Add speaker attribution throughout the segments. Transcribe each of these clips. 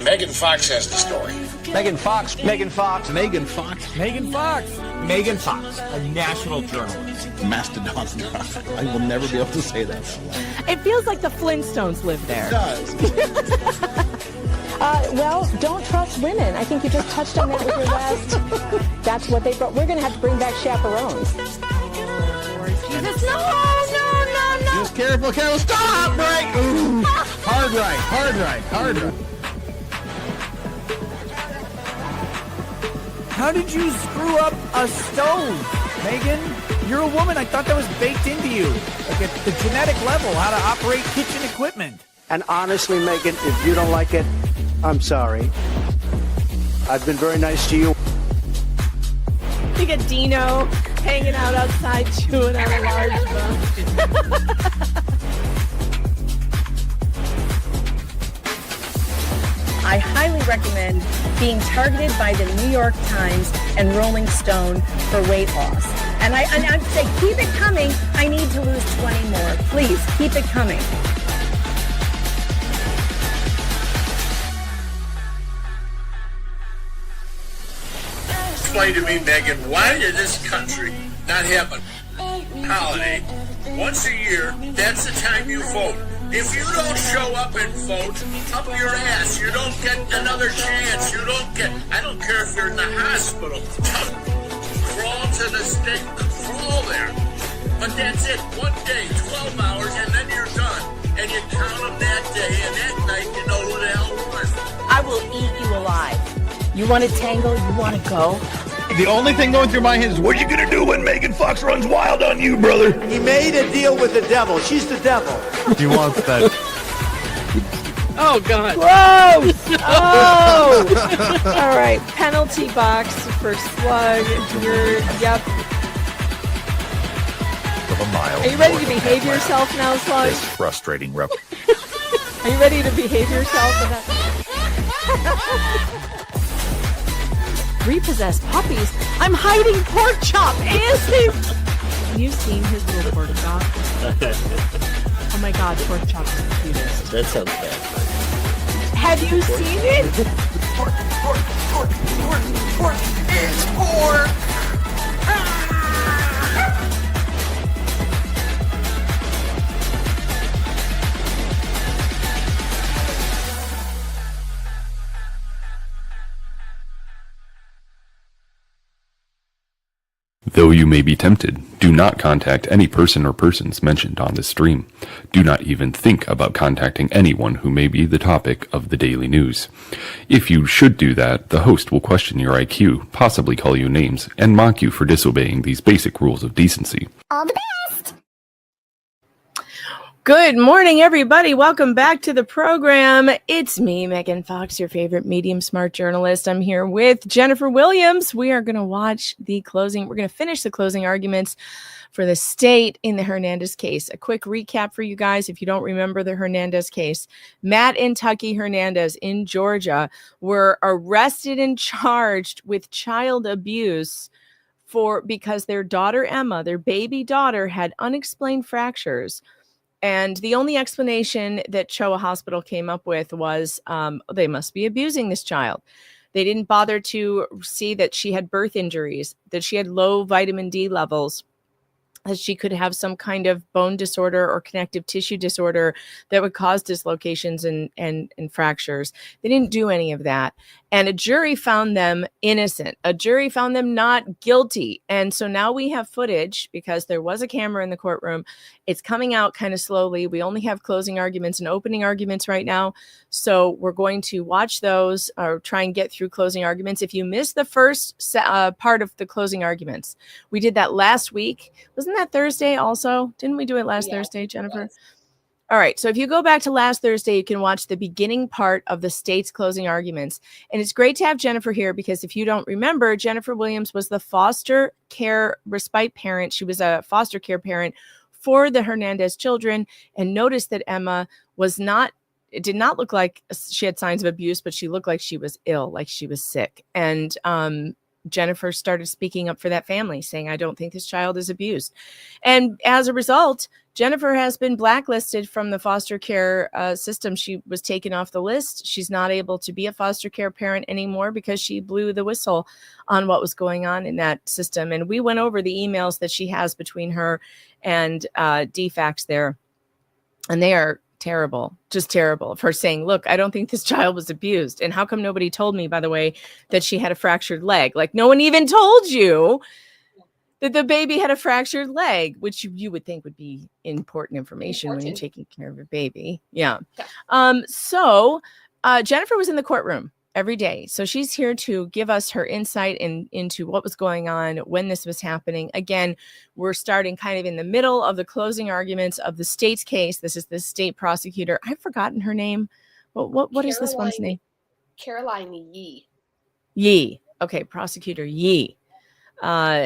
Speaker 1: Megan Fox has the story.
Speaker 2: Megan Fox.
Speaker 3: Megan Fox.
Speaker 2: Megan Fox.
Speaker 4: Megan Fox. Megan Fox, a national journalist.
Speaker 2: Mastodon. I will never be able to say that.
Speaker 5: It feels like the Flintstones live there.
Speaker 2: It does.
Speaker 6: Well, don't trust women. I think you just touched on that with your last. That's what they brought. We're going to have to bring back chaperones.
Speaker 5: Jesus, no.
Speaker 2: Just careful. Stop! Break! Ooh. Hard right.
Speaker 4: How did you screw up a stove, Megan? You're a woman. I thought that was baked into you. Like at the genetic level, how to operate kitchen equipment.
Speaker 3: And honestly, Megan, if you don't like it, I'm sorry. I've been very nice to you.
Speaker 5: You get Dino hanging out outside chewing on a large bone. I highly recommend being targeted by the New York Times and Rolling Stone for weight loss. And I'd say, keep it coming. I need to lose 20 more. Please, keep it coming.
Speaker 1: Explain to me, Megan, why did this country not have a holiday once a year? That's the time you vote. If you don't show up and vote, up your ass. You don't get another chance. You don't get, I don't care if you're in the hospital. Crawl to the stake, crawl there. But that's it. 1 day, 12 hours, and then you're done. And you count them that day, and that night you know who the hell won.
Speaker 5: I will eat you alive. You want to tangle? You want to go?
Speaker 2: The only thing going through my head is, what are you going to do when Megan Fox runs wild on you, brother?
Speaker 3: He made a deal with the devil. She's the devil.
Speaker 4: He wants that.
Speaker 5: Oh, God. Whoa! Oh! All right. Penalty box for Slug. Yep.
Speaker 7: Of a mile.
Speaker 5: Are you ready to behave yourself now, Slug?
Speaker 7: This frustrating rep.
Speaker 5: Are you ready to behave yourself? Repossessed puppies. I'm hiding pork chop. Have you seen his little pork chop? Oh my God, pork chop is the cutest.
Speaker 8: That sounds bad.
Speaker 5: Have you seen it?
Speaker 8: Pork is pork.
Speaker 9: Though you may be tempted, do not contact any person or persons mentioned on this stream. Do not even think about contacting anyone who may be the topic of the daily news. If you should do that, the host will question your IQ, possibly call you names, and mock you for disobeying these basic rules of decency.
Speaker 6: All the best.
Speaker 5: Good morning, everybody. Welcome back to the program. It's me, Megan Fox, your favorite medium smart journalist. I'm here with Jennifer Williams. We are going to watch the closing. We're going to finish the closing arguments for the state in the Hernandez case. A quick recap for you guys. If you don't remember the Hernandez case, Matt and Tucky Hernandez in Georgia were arrested and charged with child abuse because their daughter, Emma, their baby daughter, had unexplained fractures. And the only explanation that Choa Hospital came up with was they must be abusing this child. They didn't bother to see that she had birth injuries, that she had low vitamin D levels, that she could have some kind of bone disorder or connective tissue disorder that would cause dislocations and fractures. They didn't do any of that. And a jury found them innocent. A jury found them not guilty. And so now we have footage because there was a camera in the courtroom. It's coming out kind of slowly. We only have closing arguments and opening arguments right now. So we're going to watch those or try and get through closing arguments. If you missed the first part of the closing arguments, we did that last week. Wasn't that Thursday also? Didn't we do it last Thursday, Jennifer? Yes. All right. So if you go back to last Thursday, you can watch the beginning part of the state's closing arguments. And it's great to have Jennifer here because if you don't remember, Jennifer Williams was the foster care respite parent. She was a foster care parent for the Hernandez children and noticed that Emma it did not look like she had signs of abuse, but she looked like she was ill, like she was sick. And Jennifer started speaking up for that family, saying, I don't think this child is abused. And as a result, Jennifer has been blacklisted from the foster care system. She was taken off the list. She's not able to be a foster care parent anymore because she blew the whistle on what was going on in that system. And we went over the emails that she has between her and DFACS there. And they are terrible, just terrible, of her saying, look, I don't think this child was abused. And how come nobody told me, by the way, that she had a fractured leg? Like, no one even told you that the baby had a fractured leg, which you would think would be important information when you're taking care of a baby. Yeah. So Jennifer was in the courtroom every day. So she's here to give us her insight into what was going on when this was happening. Again, we're starting kind of in the middle of the closing arguments of the state's case. This is the state prosecutor. I've forgotten her name. What is this one's name?
Speaker 10: Caroline Yee.
Speaker 5: Yee. Okay, Prosecutor Yee.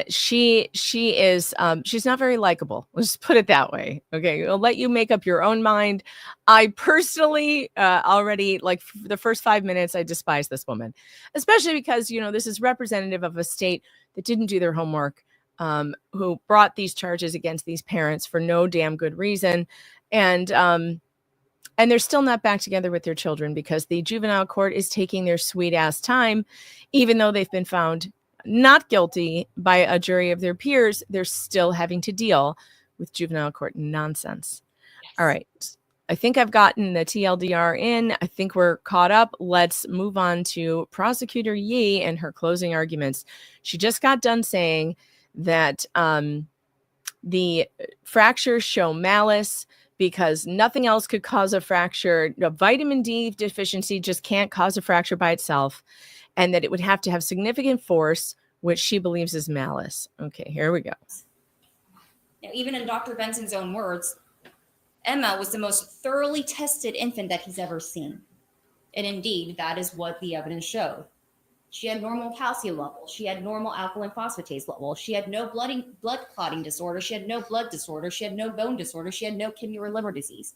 Speaker 5: She is she's not very likable. Let's just put it that way. Okay, I'll let you make up your own mind. I personally already, like, the first 5 minutes, I despise this woman, especially because this is representative of a state that didn't do their homework, who brought these charges against these parents for no damn good reason, and they're still not back together with their children because the juvenile court is taking their sweet ass time, even though they've been found not guilty by a jury of their peers. They're still having to deal with juvenile court nonsense. Yes. All right. I think I've gotten the TLDR in. I think we're caught up. Let's move on to Prosecutor Yee and her closing arguments. She just got done saying that the fractures show malice because nothing else could cause a fracture. A vitamin D deficiency just can't cause a fracture by itself, and that it would have to have significant force, which she believes is malice. Okay, here we go.
Speaker 11: Now, even in Dr. Benson's own words, Emma was the most thoroughly tested infant that he's ever seen. And indeed, that is what the evidence showed. She had normal calcium levels. She had normal alkaline phosphatase levels. She had no blood clotting disorder. She had no blood disorder. She had no bone disorder. She had no kidney or liver disease.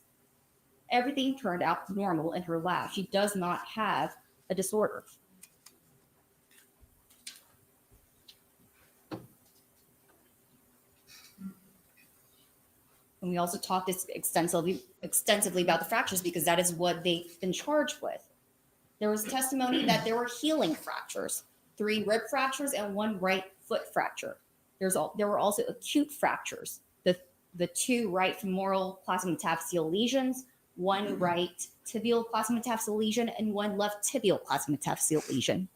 Speaker 11: Everything turned out normal in her lab. She does not have a disorder. And we also talked extensively about the fractures because that is what they've been charged with. There was testimony that there were healing fractures, 3 rib fractures and 1 right foot fracture. There were also acute fractures, the 2 right femoral plasmametaphyseal lesions, 1 right tibial plasmametaphyseal lesion, and 1 left tibial plasmametaphyseal lesion.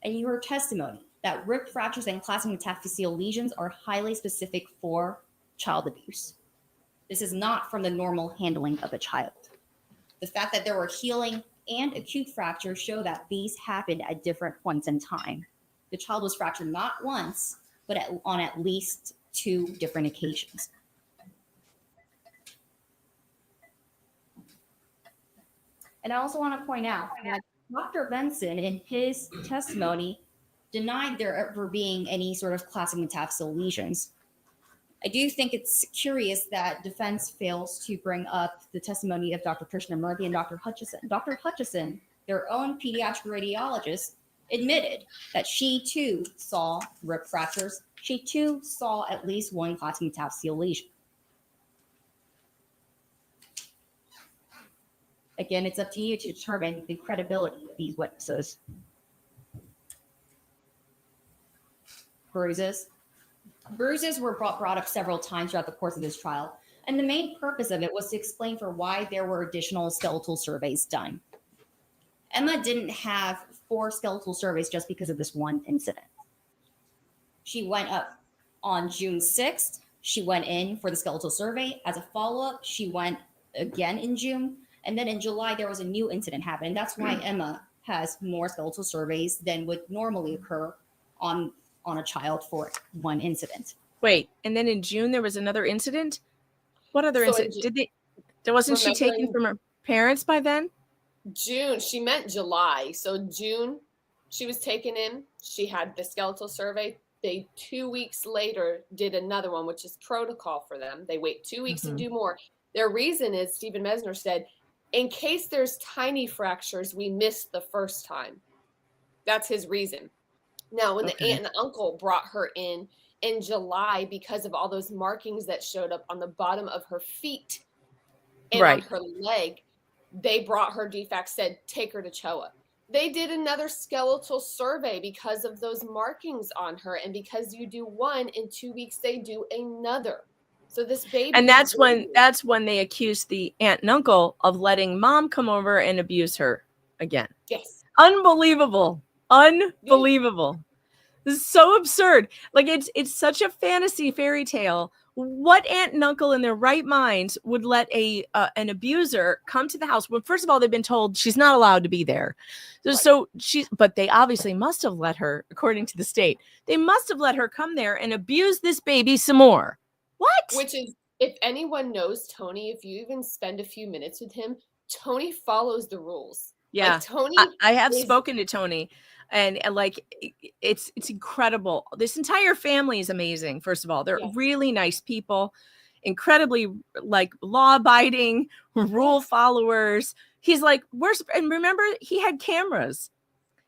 Speaker 11: And you heard testimony that rib fractures and plasmametaphyseal lesions are highly specific for child abuse. This is not from the normal handling of a child. The fact that there were healing and acute fractures show that these happened at different points in time. The child was fractured not once, but on at least 2 different occasions. And I also want to point out that Dr. Benson, in his testimony, denied there ever being any sort of classic metaphyseal lesions. I do think it's curious that defense fails to bring up the testimony of Dr. Krishnamurthy and Dr. Hutchison. Dr. Hutchison, their own pediatric radiologist, admitted that she too saw rib fractures. She too saw at least 1 classic metaphyseal lesion. Again, it's up to you to determine the credibility of these witnesses. Bruises were brought up several times throughout the course of this trial, and the main purpose of it was to explain for why there were additional skeletal surveys done. Emma didn't have 4 skeletal surveys just because of this one incident. She went up on June 6th. She went in for the skeletal survey. As a follow-up, she went again in June, and then in July, there was a new incident happen. That's why Emma has more skeletal surveys than would normally occur on a child for 1 incident.
Speaker 5: Wait, and then in June there was another incident? What other incident? Wasn't she taken from her parents by then?
Speaker 10: June, she meant July. So June, she was taken in. She had the skeletal survey. They 2 weeks later did another one, which is protocol for them. They wait 2 weeks to do more. Their reason is, Stephen Mesner said, in case there's tiny fractures, we missed the first time. That's his reason. Now, when the aunt and uncle brought her in July, because of all those markings that showed up on the bottom of her feet and on her leg, they brought her defects, said, take her to CHOA. They did another skeletal survey because of those markings on her. And because you do one, in 2 weeks, they do another. So this baby.
Speaker 5: And that's when they accused the aunt and uncle of letting mom come over and abuse her again.
Speaker 10: Yes.
Speaker 5: Unbelievable. Unbelievable. This is so absurd. Like it's such a fantasy fairy tale. What aunt and uncle in their right minds would let an abuser come to the house? Well, first of all, they've been told she's not allowed to be there. But they obviously must have let her, according to the state, they must have let her come there and abuse this baby some more. What?
Speaker 10: Which is, if anyone knows Tony, if you even spend a few minutes with him, Tony follows the rules.
Speaker 5: Yeah,
Speaker 10: like, Tony.
Speaker 5: I have spoken to Tony, and like it's incredible. This entire family is amazing. First of all, they're really nice people, incredibly like law-abiding, rule followers. He's like, and remember, he had cameras.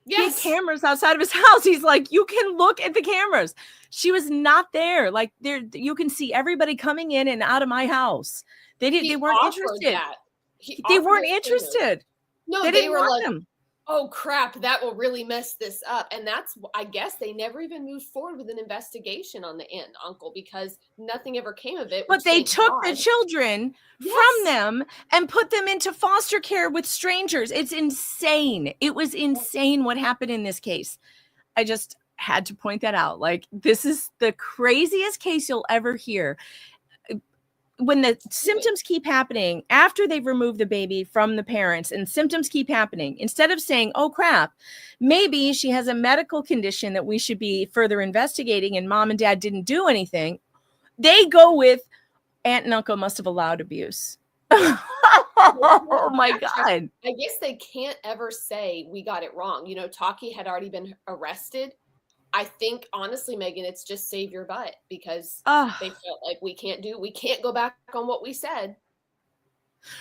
Speaker 5: He had cameras outside of his house. He's like, you can look at the cameras. She was not there. Like there, you can see everybody coming in and out of my house. They weren't interested. They weren't interested.
Speaker 10: No,
Speaker 5: they
Speaker 10: were like,
Speaker 5: them.
Speaker 10: Oh crap, that will really mess this up. And that's, I guess they never even moved forward with an investigation on the aunt and uncle because nothing ever came of it.
Speaker 5: But they took the children from them and put them into foster care with strangers. It's insane. It was insane what happened in this case. I just had to point that out. Like, this is the craziest case you'll ever hear. When the symptoms keep happening after they've removed the baby from the parents and symptoms keep happening, instead of saying, oh crap, maybe she has a medical condition that we should be further investigating and mom and dad didn't do anything, they go with aunt and uncle must have allowed abuse. Oh my God.
Speaker 10: I guess they can't ever say we got it wrong. You know, Taki had already been arrested. I think, honestly, Megan, it's just save your butt because they felt like we can't go back on what we said.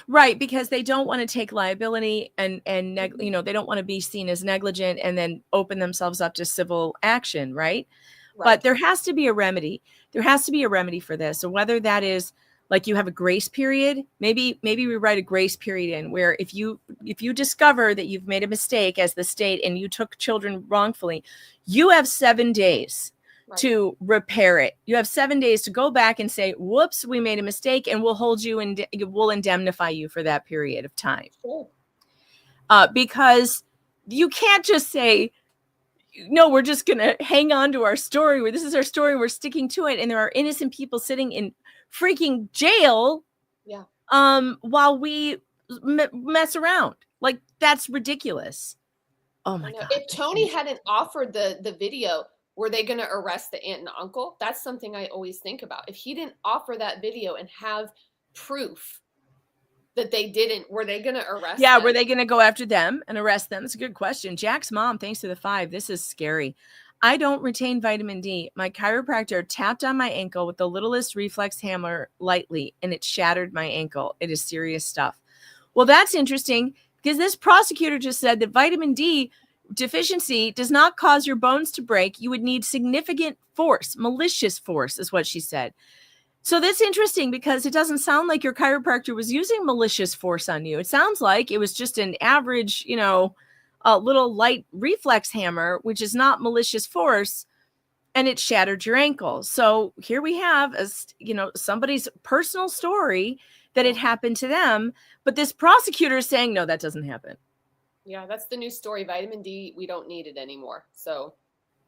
Speaker 5: Right, because they don't want to take liability and they don't want to be seen as negligent and then open themselves up to civil action, right? But there has to be a remedy. There has to be a remedy for this. So whether that is like you have a grace period, maybe we write a grace period in where if you discover that you've made a mistake as the state and you took children wrongfully, you have 7 days to repair it. You have 7 days to go back and say, whoops, we made a mistake, and we'll hold you and we'll indemnify you for that period of time.
Speaker 10: Sure.
Speaker 5: Because you can't just say, no, we're just going to hang on to our story. This is our story. We're sticking to it. And there are innocent people sitting in freaking jail while we mess around. Like, that's ridiculous. Oh my God.
Speaker 10: If Tony hadn't offered the video, were they going to arrest the aunt and uncle? That's something I always think about. If he didn't offer that video and have proof that they didn't, were they going to arrest them?
Speaker 5: Were they going to go after them and arrest them? That's a good question. Jack's mom, thanks to the 5. This is scary. I don't retain vitamin D. My chiropractor tapped on my ankle with the littlest reflex hammer lightly, and it shattered my ankle. It is serious stuff. Well, that's interesting because this prosecutor just said that vitamin D deficiency does not cause your bones to break. You would need significant force. Malicious force is what she said. So that's interesting because it doesn't sound like your chiropractor was using malicious force on you. It sounds like it was just an average, a little light reflex hammer, which is not malicious force, and it shattered your ankle. So here we have somebody's personal story that it happened to them, but this prosecutor is saying, no, that doesn't happen.
Speaker 10: Yeah, that's the new story. Vitamin D, we don't need it anymore. So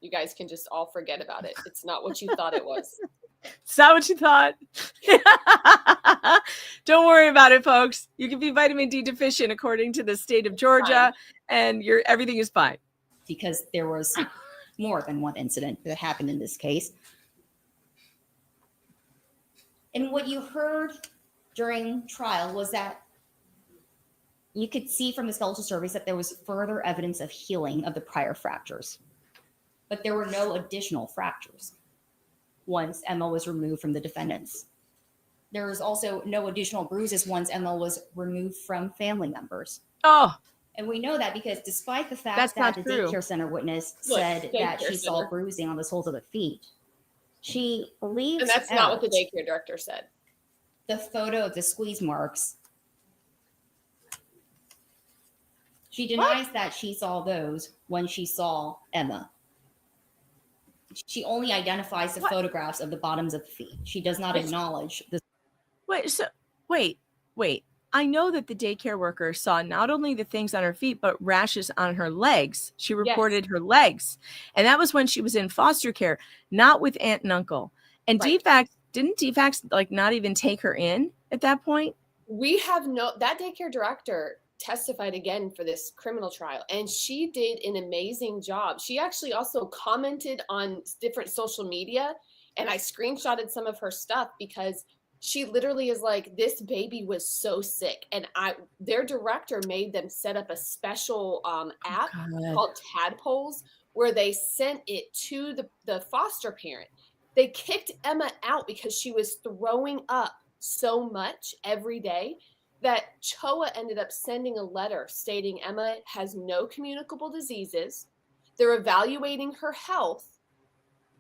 Speaker 10: you guys can just all forget about it. It's not what you thought it was.
Speaker 5: It's not what you thought. Don't worry about it, folks. You can be vitamin D deficient according to the state of Georgia, and everything is fine.
Speaker 11: Because there was more than one incident that happened in this case. And what you heard during trial was that you could see from the skeletal surveys that there was further evidence of healing of the prior fractures, but there were no additional fractures once Emma was removed from the defendants. There was also no additional bruises once Emma was removed from family members.
Speaker 5: Oh,
Speaker 11: And we know that because despite the fact
Speaker 5: That's
Speaker 11: that
Speaker 5: not
Speaker 11: the
Speaker 5: true.
Speaker 11: daycare center witness
Speaker 10: Look,
Speaker 11: said that
Speaker 10: daycare
Speaker 11: she saw
Speaker 10: center.
Speaker 11: bruising on the soles of the feet, she leaves
Speaker 10: And that's
Speaker 11: out
Speaker 10: not what the daycare director said.
Speaker 11: the photo of the squeeze marks. She denies that she saw those when she saw Emma. She only identifies the photographs of the bottoms of the feet. She does not acknowledge the.
Speaker 5: Wait. I know that the daycare worker saw not only the things on her feet, but rashes on her legs. She reported her legs. And that was when she was in foster care, not with aunt and uncle. And didn't DFACS like not even take her in at that point?
Speaker 10: We have that daycare director testified again for this criminal trial, and she did an amazing job. She actually also commented on different social media, and I screenshotted some of her stuff because she literally is like, this baby was so sick. And their director made them set up a special app called Tadpoles, where they sent it to the foster parent. They kicked Emma out because she was throwing up so much every day that CHOA ended up sending a letter stating Emma has no communicable diseases. They're evaluating her health,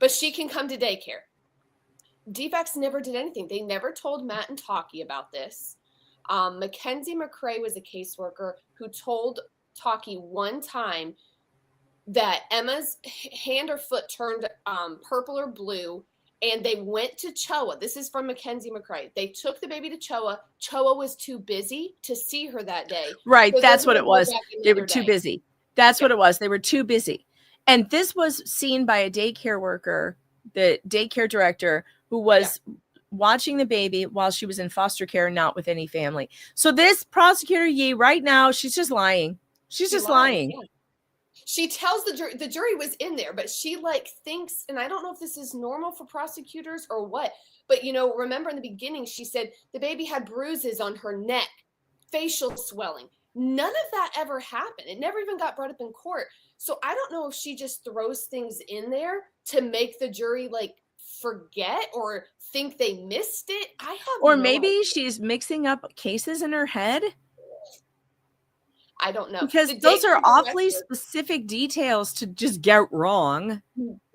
Speaker 10: but she can come to daycare. DFACS never did anything. They never told Matt and Talkie about this. Mackenzie McCrae was a caseworker who told Talkie one time that Emma's hand or foot turned purple or blue, and they went to CHOA. This is from Mackenzie McCrae. They took the baby to CHOA. CHOA was too busy to see her that day.
Speaker 5: Right,
Speaker 10: So
Speaker 5: that's what it was. They were too
Speaker 10: day.
Speaker 5: busy. That's what it was. They were too busy. And this was seen by a daycare worker, the daycare director, who was watching the baby while she was in foster care, not with any family. So this prosecutor Yee right now, she's just lying. She's just lying.
Speaker 10: Yeah. She tells the jury was in there, but she like thinks, and I don't know if this is normal for prosecutors or what, but remember in the beginning, she said the baby had bruises on her neck, facial swelling. None of that ever happened. It never even got brought up in court. So I don't know if she just throws things in there to make the jury like forget or think they missed it.
Speaker 5: Or maybe she's mixing up cases in her head.
Speaker 10: I don't know.
Speaker 5: Because those are awfully specific details to just get wrong.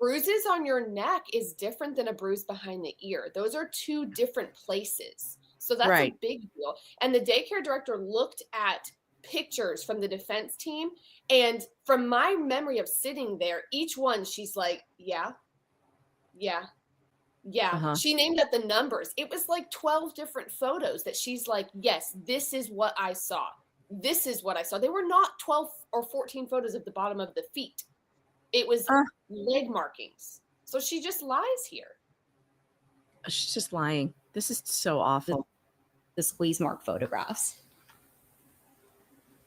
Speaker 10: Bruises on your neck is different than a bruise behind the ear. Those are two different places. So that's a big deal. And the daycare director looked at pictures from the defense team. And from my memory of sitting there, each one, she's like, yeah. She named up the numbers. It was like 12 different photos that she's like, yes, this is what I saw. This is what I saw. They were not 12 or 14 photos of the bottom of the feet. It was leg markings. So she just lies here.
Speaker 5: She's just lying. This is so awful.
Speaker 11: The squeeze mark photographs.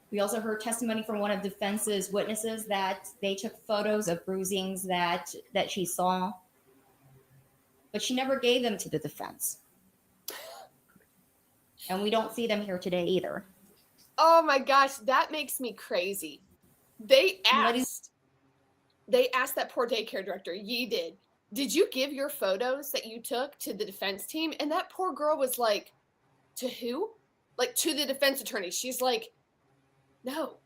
Speaker 11: We also heard testimony from one of defense's witnesses that they took photos of bruisings that she saw, but she never gave them to the defense. And we don't see them here today either.
Speaker 10: Oh my gosh, that makes me crazy. They asked that poor daycare director, Yee did you give your photos that you took to the defense team? And that poor girl was like, to who? Like, to the defense attorney. She's like, no.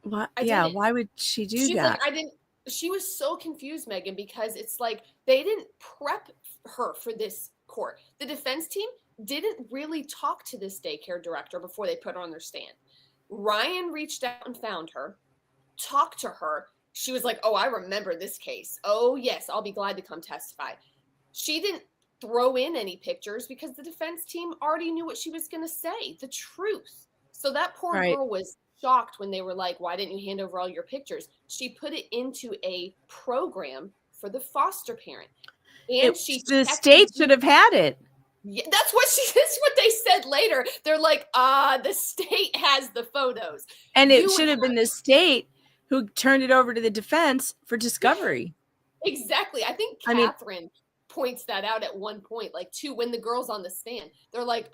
Speaker 5: What? Yeah, why would she do that?
Speaker 10: Like, I didn't. She was so confused, Megan, because it's like they didn't prep her for this court. The defense team didn't really talk to this daycare director before they put her on their stand. Ryan reached out and found her, talked to her. She was like, oh, I remember this case. Oh, yes, I'll be glad to come testify. She didn't throw in any pictures because the defense team already knew what she was going to say, the truth. So that poor girl was shocked when they were like, why didn't you hand over all your pictures? She put it into a program for the foster parent. And
Speaker 5: the state should have had it.
Speaker 10: Yeah, that's what they said later. They're like, the state has the photos.
Speaker 5: And it should have been the state who turned it over to the defense for discovery.
Speaker 10: Exactly. I think Catherine points that out at one point, like when the girl's on the stand. They're like,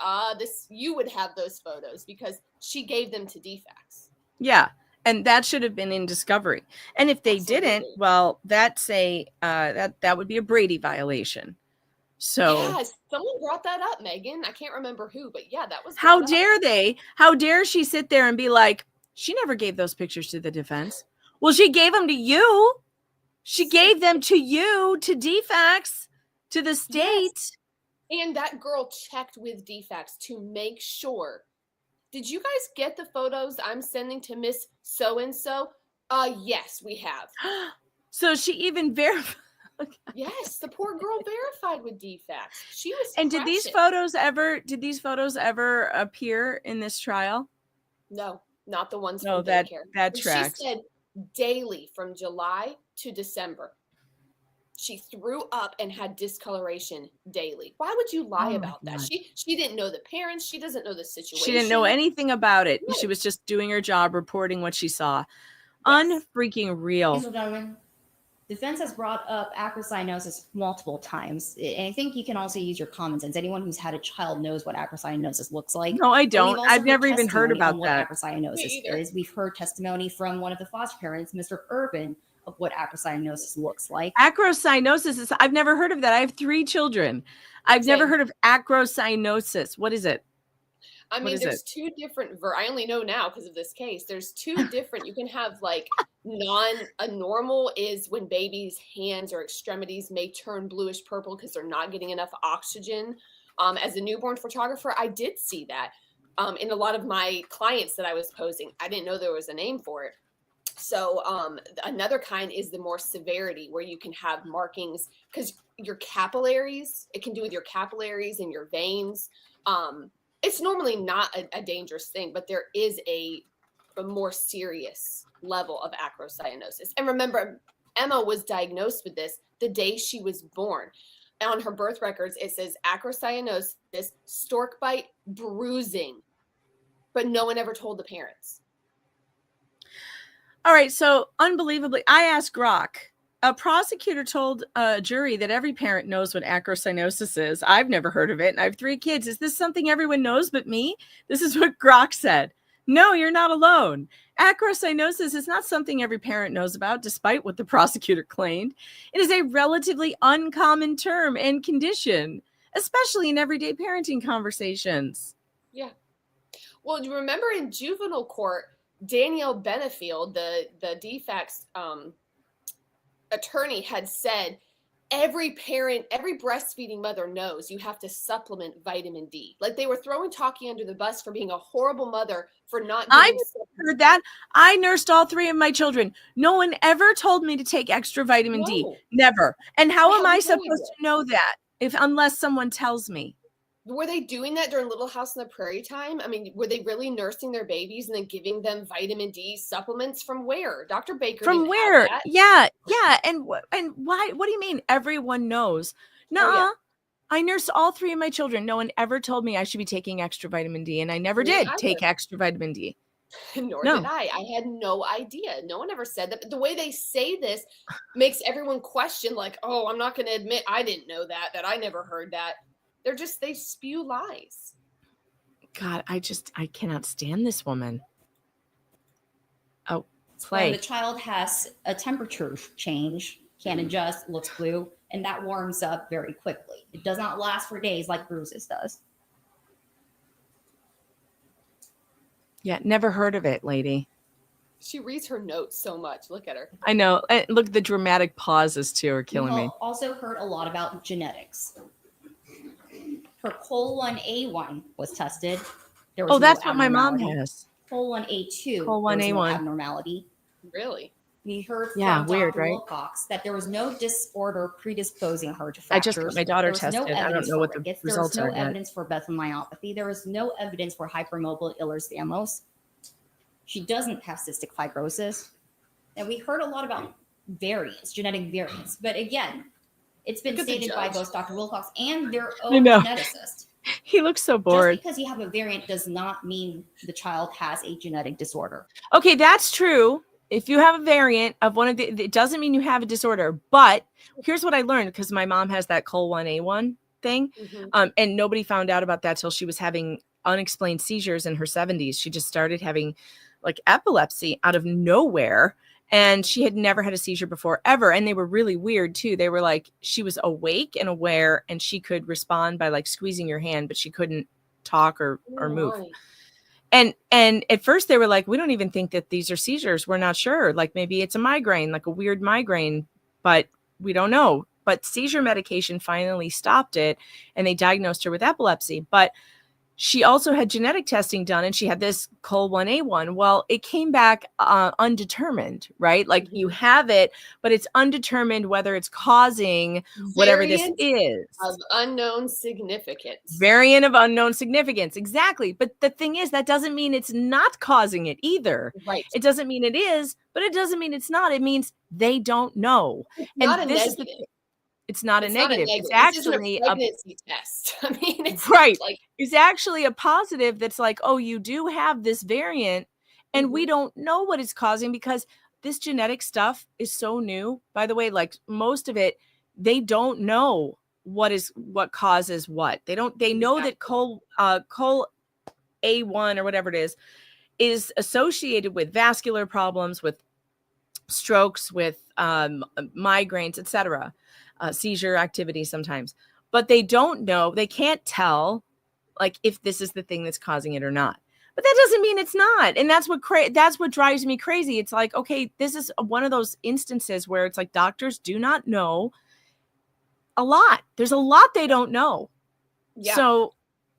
Speaker 10: you would have those photos because she gave them to DFACS.
Speaker 5: Yeah. And that should have been in discovery. And if they didn't, well, that's that would be a Brady violation. So
Speaker 10: yes, someone brought that up, Megan. I can't remember who, but yeah, that was.
Speaker 5: How dare they? How dare she sit there and be like, She never gave those pictures to the defense. Well, she gave them to you. She gave them to you, to DFACS, to the state.
Speaker 10: Yes. And that girl checked with DFACS to make sure. Did you guys get the photos I'm sending to Miss So-and-so? Yes, we have.
Speaker 5: So she even verified.
Speaker 10: Yes, the poor girl verified with DFACS. She was.
Speaker 5: And did these photos ever appear in this trial?
Speaker 10: No, not the ones.
Speaker 5: No,
Speaker 10: from
Speaker 5: that
Speaker 10: daycare.
Speaker 5: tracks.
Speaker 10: She said daily from July to December. She threw up and had discoloration daily. Why would you lie about that? She didn't know the parents. She doesn't know the situation.
Speaker 5: She didn't know anything about it. No. She was just doing her job, reporting what she saw. Yes. Unfreaking real.
Speaker 11: Ladies and gentlemen, defense has brought up acrocyanosis multiple times. And I think you can also use your common sense. Anyone who's had a child knows what acrocyanosis looks like.
Speaker 5: No, I don't. I've never even heard about that.
Speaker 11: What acrocyanosis is. We've heard testimony from one of the foster parents, Mr. Urban, of what acrocyanosis looks like.
Speaker 5: Acrocyanosis is, I've never heard of that. I have 3 children. I've never heard of acrocyanosis. What is it?
Speaker 10: I mean, there's 2 different, I only know now because of this case. There's 2 different, you can have like a normal is when babies' hands or extremities may turn bluish purple because they're not getting enough oxygen. As a newborn photographer, I did see that in a lot of my clients that I was posing. I didn't know there was a name for it. So another kind is the more severity where you can have markings because your capillaries, it can do with your capillaries and your veins. It's normally not a dangerous thing, but there is a more serious level of acrocyanosis. And remember, Emma was diagnosed with this the day she was born. And on her birth records, it says acrocyanosis, stork bite, bruising, but no one ever told the parents.
Speaker 5: All right, so unbelievably, I asked Grok. A prosecutor told a jury that every parent knows what acrocyanosis is. I've never heard of it, and I have 3 kids. Is this something everyone knows but me? This is what Grok said. No, you're not alone. Acrocyanosis is not something every parent knows about, despite what the prosecutor claimed. It is a relatively uncommon term and condition, especially in everyday parenting conversations.
Speaker 10: Yeah. Well, you remember in juvenile court, Danielle Benefield, the DFACS attorney, had said every parent, every breastfeeding mother knows you have to supplement vitamin D. Like they were throwing Taki under the bus for being a horrible mother for not
Speaker 5: I've heard that. I nursed all 3 of my children. No one ever told me to take extra vitamin D. Never. And how am I supposed to know that unless someone tells me?
Speaker 10: Were they doing that during Little House on the Prairie time? I mean, were they really nursing their babies and then giving them vitamin D supplements from where? Dr. Baker
Speaker 5: from
Speaker 10: didn't
Speaker 5: where?
Speaker 10: have that.
Speaker 5: Yeah. And why? What do you mean everyone knows? No, I nursed all 3 of my children. No one ever told me I should be taking extra vitamin D, and I never did take extra vitamin D.
Speaker 10: Nor did I. I had no idea. No one ever said that. But the way they say this makes everyone question, like, oh, I'm not going to admit I didn't know that I never heard that. They spew lies.
Speaker 5: God, I cannot stand this woman. Oh,
Speaker 11: When the child has a temperature change, can't adjust, looks blue, and that warms up very quickly. It does not last for days like bruises does.
Speaker 5: Yeah, never heard of it, lady.
Speaker 10: She reads her notes so much. Look at her.
Speaker 5: I know. And look, the dramatic pauses too are killing me.
Speaker 11: Also heard a lot about genetics. Her COL1A1 was tested. There was
Speaker 5: that's what my mom has.
Speaker 11: COL1A2.
Speaker 5: COL1A1
Speaker 11: abnormality.
Speaker 10: Really?
Speaker 11: We heard from
Speaker 5: weird,
Speaker 11: Dr.
Speaker 5: right?
Speaker 11: Wilcox that there was no disorder predisposing her to
Speaker 5: I
Speaker 11: fractures.
Speaker 5: just got my daughter tested. I don't know what the results are.
Speaker 11: There was no evidence for bethylmyopathy. There was no evidence for hypermobile Ehlers-Danlos. She doesn't have cystic fibrosis. And we heard a lot about variants, genetic variants. But again, it's been stated by both Dr. Wilcox and their own geneticist.
Speaker 5: He looks so bored.
Speaker 11: Just because you have a variant does not mean the child has a genetic disorder.
Speaker 5: Okay, that's true. If you have a variant of one of the, it doesn't mean you have a disorder. But here's what I learned, because my mom has that COL1A1 thing. And nobody found out about that till she was having unexplained seizures in her 70s. She just started having like epilepsy out of nowhere. And she had never had a seizure before, ever. And they were really weird, too. They were like, she was awake and aware, and she could respond by like squeezing your hand, but she couldn't talk or move. And at first they were like, we don't even think that these are seizures. We're not sure. Like maybe it's a migraine, like a weird migraine, but we don't know. But seizure medication finally stopped it, and they diagnosed her with epilepsy. But she also had genetic testing done, and she had this COL1A1. Well, it came back undetermined, right? Like you have it, but it's undetermined whether it's causing whatever this is.
Speaker 10: Of unknown significance.
Speaker 5: Variant of unknown significance. Exactly. But the thing is, that doesn't mean it's not causing it either.
Speaker 10: Right.
Speaker 5: It doesn't mean it is, but it doesn't mean it's not. It means they don't know.
Speaker 10: It's not
Speaker 5: and
Speaker 10: a
Speaker 5: this
Speaker 10: negative.
Speaker 5: is it's not a negative. It's
Speaker 10: This isn't
Speaker 5: actually
Speaker 10: a pregnancy test. I mean, it's
Speaker 5: right.
Speaker 10: like
Speaker 5: It's actually a positive that's like, oh, you do have this variant, and we don't know what it's causing because this genetic stuff is so new. By the way, like most of it, they don't know what causes what. They know that COL A1 or whatever it is associated with vascular problems, with strokes, with migraines, etc. Seizure activity sometimes, but they don't know, they can't tell like if this is the thing that's causing it or not. But that doesn't mean it's not. And that's what drives me crazy. It's like, okay, this is one of those instances where it's like doctors do not know a lot. There's a lot they don't know.
Speaker 10: Yeah.
Speaker 5: So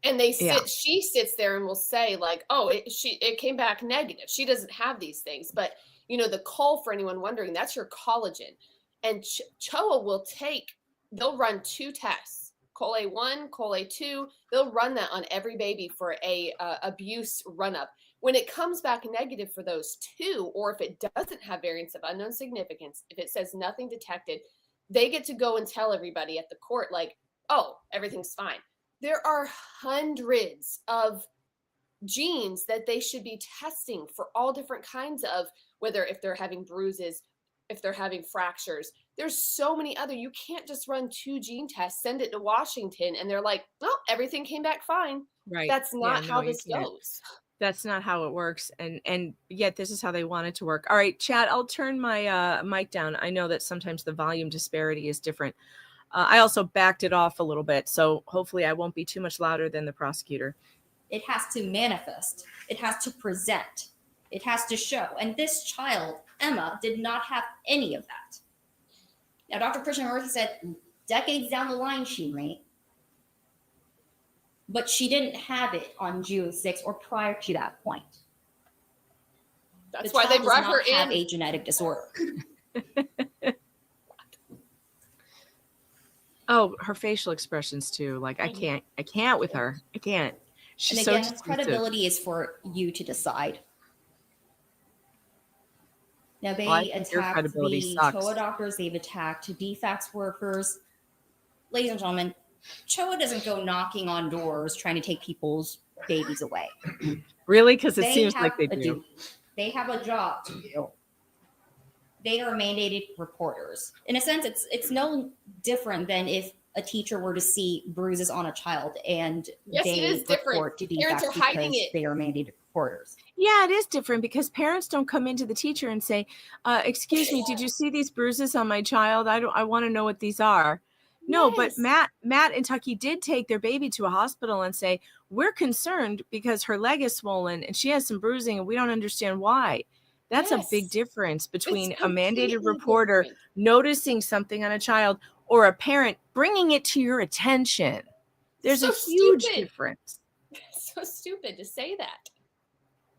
Speaker 10: and she sits there and will say like, oh, it came back negative. She doesn't have these things. But you know, the COL, for anyone wondering, that's your collagen. And CHOA they'll run 2 tests, COL A1, COL A2. They'll run that on every baby for a abuse run-up. When it comes back negative for those 2, or if it doesn't have variants of unknown significance, if it says nothing detected, they get to go and tell everybody at the court like, oh, everything's fine. There are hundreds of genes that they should be testing for all different kinds of, whether if they're having bruises, if they're having fractures. There's so many other, you can't just run 2 gene tests, send it to Washington, and they're like, oh, everything came back fine.
Speaker 5: right.
Speaker 10: That's not how this goes.
Speaker 5: That's not how it works. And yet this is how they want it to work. All right, Chad, I'll turn my mic down. I know that sometimes the volume disparity is different. I also backed it off a little bit, so hopefully I won't be too much louder than the prosecutor.
Speaker 11: It has to manifest. It has to present. It has to show. And this child, Emma, did not have any of that. Now, Dr. Krishnamurthy said decades down the line she might, but she didn't have it on June 6th or prior to that point.
Speaker 10: That's why they brought her in.
Speaker 11: Have a genetic disorder.
Speaker 5: Oh, her facial expressions too. Like I can't with her. I can't. She's
Speaker 11: and again,
Speaker 5: so
Speaker 11: credibility is for you to decide. Now, they attacked the CHOA doctors. They've attacked DFACS workers. Ladies and gentlemen, CHOA doesn't go knocking on doors trying to take people's babies away.
Speaker 5: Really? Because it seems like they do.
Speaker 11: They have a job to do. They are mandated reporters. In a sense, it's no different than if a teacher were to see bruises on a child and they report to DFACS because they are mandated reporters.
Speaker 5: Yeah, it is different because parents don't come into the teacher and say, excuse me, did you see these bruises on my child? I want to know what these are. No, yes. But Matt and Tucky did take their baby to a hospital and say, we're concerned because her leg is swollen and she has some bruising and we don't understand why. That's a big difference between a mandated reporter noticing something on a child or a parent bringing it to your attention. There's a huge difference.
Speaker 10: It's so stupid to say that.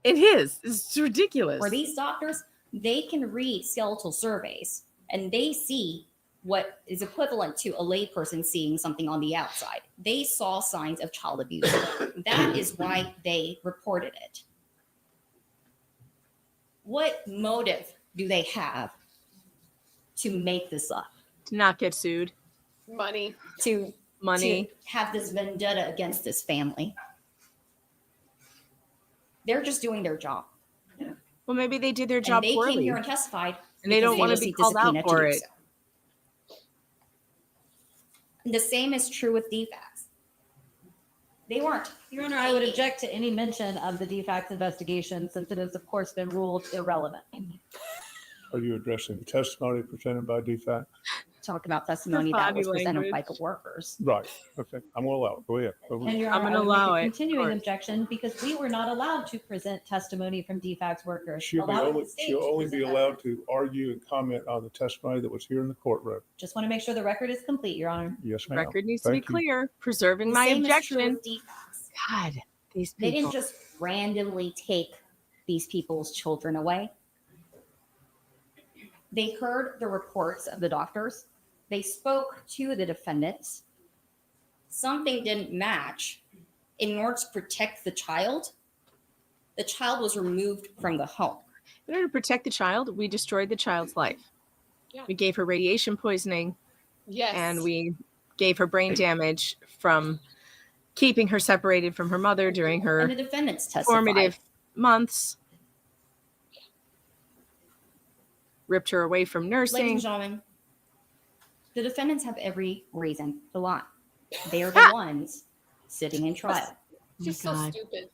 Speaker 5: It is. It's ridiculous.
Speaker 11: For these doctors, they can read skeletal surveys and they see what is equivalent to a layperson seeing something on the outside. They saw signs of child abuse. That is why they reported it. What motive do they have to make this up?
Speaker 5: To not get sued?
Speaker 10: Money.
Speaker 11: To have this vendetta against this family. They're just doing their job.
Speaker 5: Well, maybe they did their job poorly.
Speaker 11: They came here and testified.
Speaker 5: And they don't want to be called out for it.
Speaker 11: The same is true with DFACS. They weren't.
Speaker 12: Your Honor, I would object to any mention of the DFACS investigation since it has, of course, been ruled irrelevant.
Speaker 13: Are you addressing the testimony presented by DFACS?
Speaker 11: talk about testimony that was presented by the workers.
Speaker 2: Right. Okay. I'm going to allow it. Go ahead.
Speaker 12: And Your
Speaker 5: I'm
Speaker 12: Honor,
Speaker 5: gonna
Speaker 12: I would
Speaker 5: allow
Speaker 12: make a
Speaker 5: it,
Speaker 12: continuing
Speaker 5: of course.
Speaker 12: objection because we were not allowed to present testimony from DFACS workers.
Speaker 2: She'll
Speaker 12: Allowing the state to
Speaker 2: only be
Speaker 12: present that.
Speaker 2: allowed to argue and comment on the testimony that was here in the courtroom.
Speaker 12: Just want to make sure the record is complete, Your Honor.
Speaker 2: Yes, ma'am.
Speaker 5: Record needs to be
Speaker 2: Thank you.
Speaker 5: clear. Preserving
Speaker 11: The
Speaker 5: my
Speaker 11: same is true
Speaker 5: objection.
Speaker 11: with DFACS.
Speaker 5: God, these
Speaker 11: They
Speaker 5: people.
Speaker 11: didn't just randomly take these people's children away. They heard the reports of the doctors. They spoke to the defendants. Something didn't match. In order to protect the child was removed from the home.
Speaker 5: In order to protect the child, we destroyed the child's life.
Speaker 10: Yeah.
Speaker 5: We gave her radiation poisoning,
Speaker 10: Yes.
Speaker 5: and we gave her brain damage from keeping her separated from her mother during her
Speaker 11: And the defendants testified.
Speaker 5: formative months. Ripped her away from
Speaker 11: Ladies
Speaker 5: nursing.
Speaker 11: and gentlemen, the defendants have every reason to lie. They are the ones sitting in trial.
Speaker 10: Just so stupid.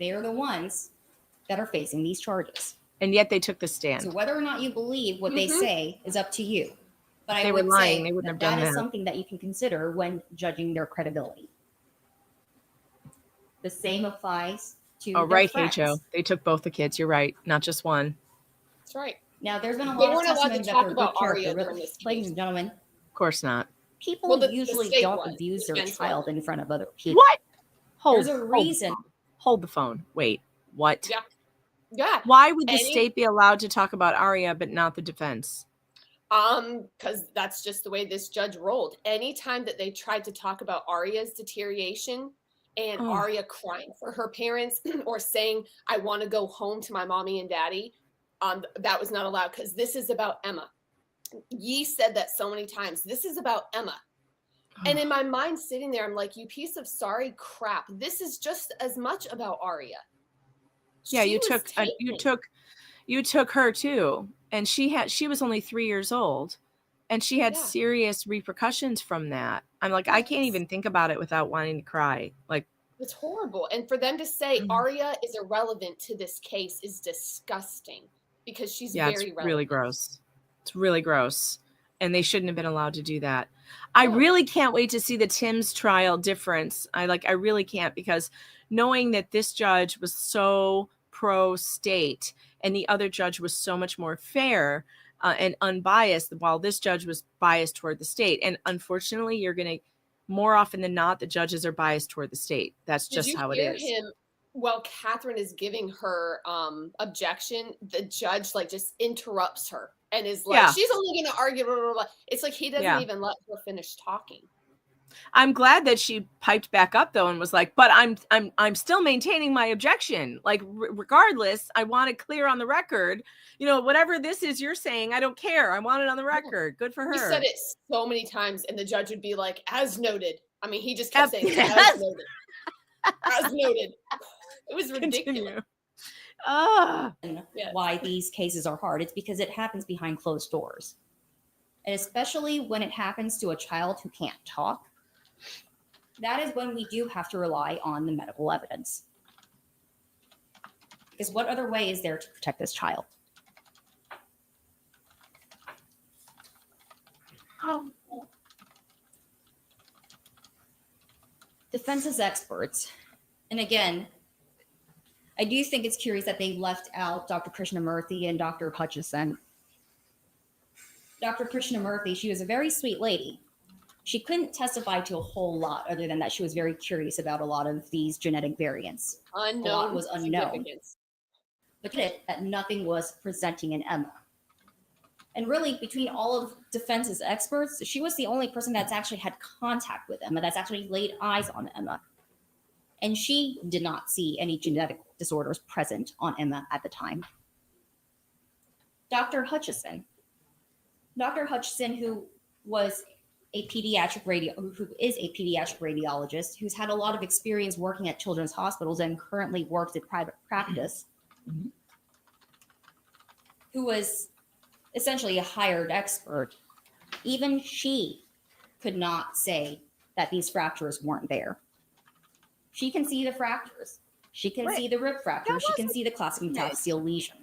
Speaker 11: They are the ones that are facing these charges.
Speaker 5: And yet they took the stand.
Speaker 11: So whether or not you believe what they say is up to you. But
Speaker 5: They
Speaker 11: I
Speaker 5: were
Speaker 11: would
Speaker 5: lying.
Speaker 11: say
Speaker 5: They wouldn't
Speaker 11: that
Speaker 5: have done
Speaker 11: that is
Speaker 5: that.
Speaker 11: something that you can consider when judging their credibility. The same applies to
Speaker 5: Oh,
Speaker 11: their
Speaker 5: right,
Speaker 11: friends.
Speaker 5: Joe. They took both the kids. You're right. Not just one.
Speaker 10: That's right.
Speaker 11: Now, there's been a
Speaker 10: They
Speaker 11: lot of
Speaker 10: weren't allowed to
Speaker 11: testimony that
Speaker 10: talk
Speaker 11: they're
Speaker 10: about
Speaker 11: good character.
Speaker 10: Aria during
Speaker 11: Really,
Speaker 10: this
Speaker 11: ladies
Speaker 10: case.
Speaker 11: and gentlemen,
Speaker 5: Of course not.
Speaker 11: people
Speaker 10: Well, the
Speaker 11: usually
Speaker 10: state
Speaker 11: don't
Speaker 10: was.
Speaker 11: abuse their
Speaker 10: Defense
Speaker 11: child
Speaker 10: was.
Speaker 11: in front of other people.
Speaker 5: What? Hold.
Speaker 11: There's a reason.
Speaker 5: Hold the phone. Wait. What?
Speaker 10: Yeah. Yeah.
Speaker 5: Why would the
Speaker 10: Any-
Speaker 5: state be allowed to talk about Aria but not the defense?
Speaker 10: Because that's just the way this judge rolled. Anytime that they tried to talk about Aria's deterioration and
Speaker 5: Oh.
Speaker 10: Aria crying for her parents or saying, I want to go home to my mommy and daddy, that was not allowed because this is about Emma. Ye said that so many times. This is about Emma. And in my mind, sitting there, I'm like, you piece of sorry crap. This is just as much about Aria.
Speaker 5: Yeah,
Speaker 10: She
Speaker 5: you
Speaker 10: was taken.
Speaker 5: you took her too, and she was only 3 years old, and she had
Speaker 10: Yeah.
Speaker 5: serious repercussions from that. I'm like, I can't even think about it without wanting to cry. Like,
Speaker 10: It's horrible. And for them to say
Speaker 5: Mm.
Speaker 10: Aria is irrelevant to this case is disgusting because she's
Speaker 5: yeah,
Speaker 10: very
Speaker 5: it's really
Speaker 10: relevant.
Speaker 5: gross. It's really gross, and they shouldn't have been allowed to do that. I really can't wait to see the Tim's trial difference. I really can't, because knowing that this judge was so pro state and the other judge was so much more fair and unbiased, while this judge was biased toward the state. And unfortunately, you're going to, more often than not, the judges are biased toward the state. That's just how it is.
Speaker 10: Him, while Catherine is giving her objection, the judge just interrupts her and is like,
Speaker 5: Yeah.
Speaker 10: she's only going to argue. Blah, blah, blah. It's like he doesn't
Speaker 5: Yeah.
Speaker 10: even let her finish talking.
Speaker 5: I'm glad that she piped back up though and was like, but I'm still maintaining my objection. Like, regardless, I want it clear on the record. Whatever this is you're saying, I don't care. I want it on the record. Good for her.
Speaker 10: He said it so many times, and the judge would be like, as noted. I mean, he just kept saying,
Speaker 5: Yes.
Speaker 10: as noted. As noted. It was ridiculous.
Speaker 5: Continue. Ah.
Speaker 10: Yes.
Speaker 11: Why these cases are hard. It's because it happens behind closed doors. And especially when it happens to a child who can't talk, that is when we do have to rely on the medical evidence. Because what other way is there to protect this child? Defense's experts, and again, I do think it's curious that they left out Dr. Krishnamurthy and Dr. Hutchison. Dr. Krishnamurthy, she was a very sweet lady. She couldn't testify to a whole lot other than that she was very curious about a lot of these genetic variants. A lot
Speaker 10: Unknown
Speaker 11: was unknown.
Speaker 10: significance.
Speaker 11: But that nothing was presenting in Emma. And really, between all of defense's experts, she was the only person that's actually had contact with Emma, that's actually laid eyes on Emma. And she did not see any genetic disorders present on Emma at the time. Dr. Hutchison, who is a pediatric radiologist, who's had a lot of experience working at children's hospitals and currently works in private practice, who was essentially a hired expert, even she could not say that these fractures weren't there. She can see the fractures. She can see the rib fractures. She can see the classic metaxial lesion.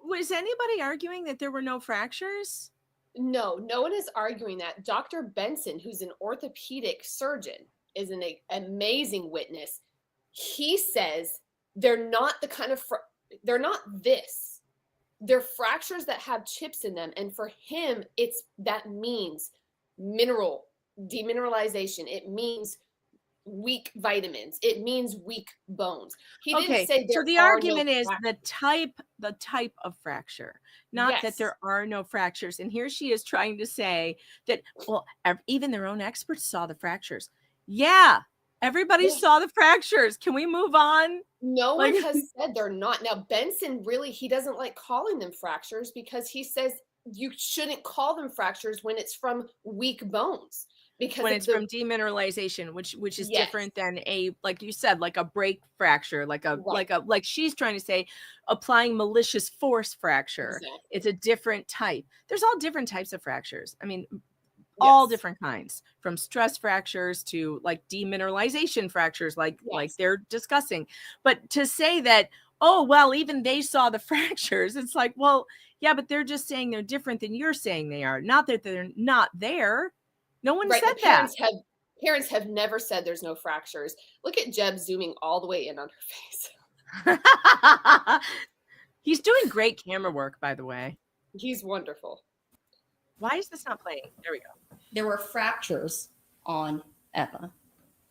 Speaker 5: Was anybody arguing that there were no fractures?
Speaker 10: No one is arguing that. Dr. Benson, who's an orthopedic surgeon, is an amazing witness. He says they're not the kind of they're not this. They're fractures that have chips in them, and for him, that means demineralization. It means weak vitamins. It means weak bones. He didn't say there.
Speaker 5: So the argument is the type of fracture, not that there are no fractures. And here she is trying to say that, well, even their own experts saw the fractures. Yeah, everybody saw the fractures. Can we move on?
Speaker 10: No one has said they're not. Now, Benson really, he doesn't like calling them fractures because he says you shouldn't call them fractures when it's from weak bones. Because
Speaker 5: when it's from demineralization, which is different than like you said, like a break fracture, like she's trying to say applying malicious force fracture. Exactly. It's a different type. There's all different types of fractures. I mean, all different kinds, from stress fractures to like demineralization fractures, like they're discussing. But to say that, oh, well, even they saw the fractures, it's like, well, yeah, but they're just saying they're different than you're saying they are. Not that they're not there. No one said that.
Speaker 10: Parents have never said there's no fractures. Look at Jeb zooming all the way in on her face.
Speaker 5: He's doing great camera work, by the way.
Speaker 10: He's wonderful.
Speaker 5: Why is this not playing? There we go.
Speaker 11: There were fractures on Emma.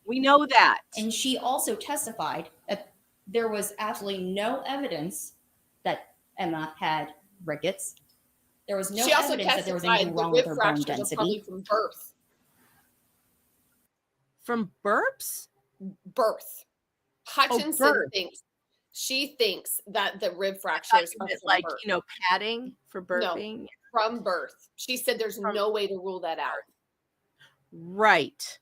Speaker 5: We know that.
Speaker 11: And she also testified that there was absolutely no evidence that Emma had rickets. There was no evidence that there was anything wrong with her bone density.
Speaker 10: From birth.
Speaker 5: From burps?
Speaker 10: Birth. Hutchinson thinks that the rib fractures are from birth.
Speaker 5: Padding for birthing?
Speaker 10: No, from birth. She said there's no way to rule that out.
Speaker 5: Right.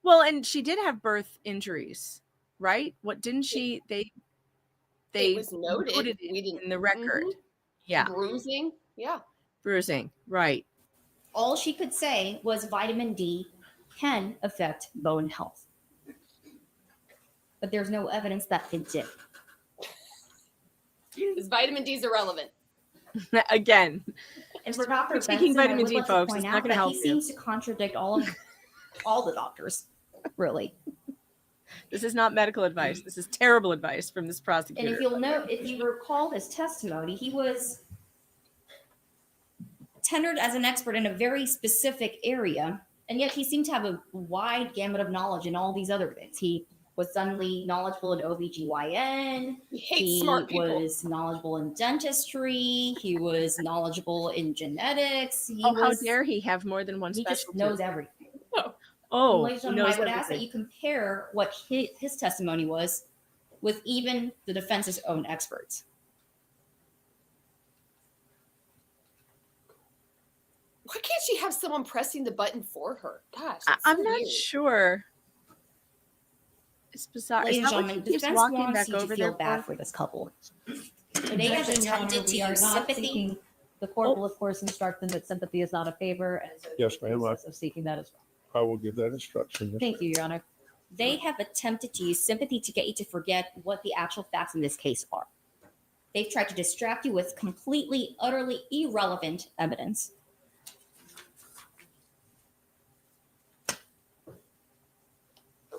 Speaker 5: Well, and she did have birth injuries, right? What didn't she? They
Speaker 10: it was noted
Speaker 5: in the record. Mm-hmm. Yeah.
Speaker 10: Bruising. Yeah.
Speaker 5: Bruising. Right.
Speaker 11: All she could say was vitamin D can affect bone health. But there's no evidence that it did.
Speaker 10: Because vitamin D is irrelevant.
Speaker 5: Again.
Speaker 11: And for Dr.
Speaker 5: Taking
Speaker 11: Benson,
Speaker 5: vitamin D, folks, it's not going to help you.
Speaker 11: He seems to contradict all the doctors, really.
Speaker 5: This is not medical advice. This is terrible advice from this prosecutor.
Speaker 11: And if you recall his testimony, he was tendered as an expert in a very specific area, and yet he seemed to have a wide gamut of knowledge in all these other things. He was suddenly knowledgeable in OBGYN.
Speaker 10: He smart people.
Speaker 11: Was knowledgeable in dentistry. He was knowledgeable in genetics.
Speaker 5: How dare he have more than one specialty?
Speaker 11: He just knows everything.
Speaker 5: Oh,
Speaker 11: ladies and gentlemen, I would ask that you compare what his testimony was with even the defense's own experts.
Speaker 10: Why can't she have someone pressing the button for her? Gosh,
Speaker 5: I'm not sure. It's bizarre.
Speaker 11: Ladies and gentlemen, defense wants you to feel bad for this couple. They have attempted to use sympathy.
Speaker 12: The court will, of course, instruct them that sympathy is not a favor, and so
Speaker 2: yes, ma'am.
Speaker 12: of seeking that as well.
Speaker 2: I will give that instruction. Yes,
Speaker 12: Thank you, Your Honor.
Speaker 11: They have attempted to use sympathy to get you to forget what the actual facts in this case are. They've tried to distract you with completely, utterly irrelevant evidence.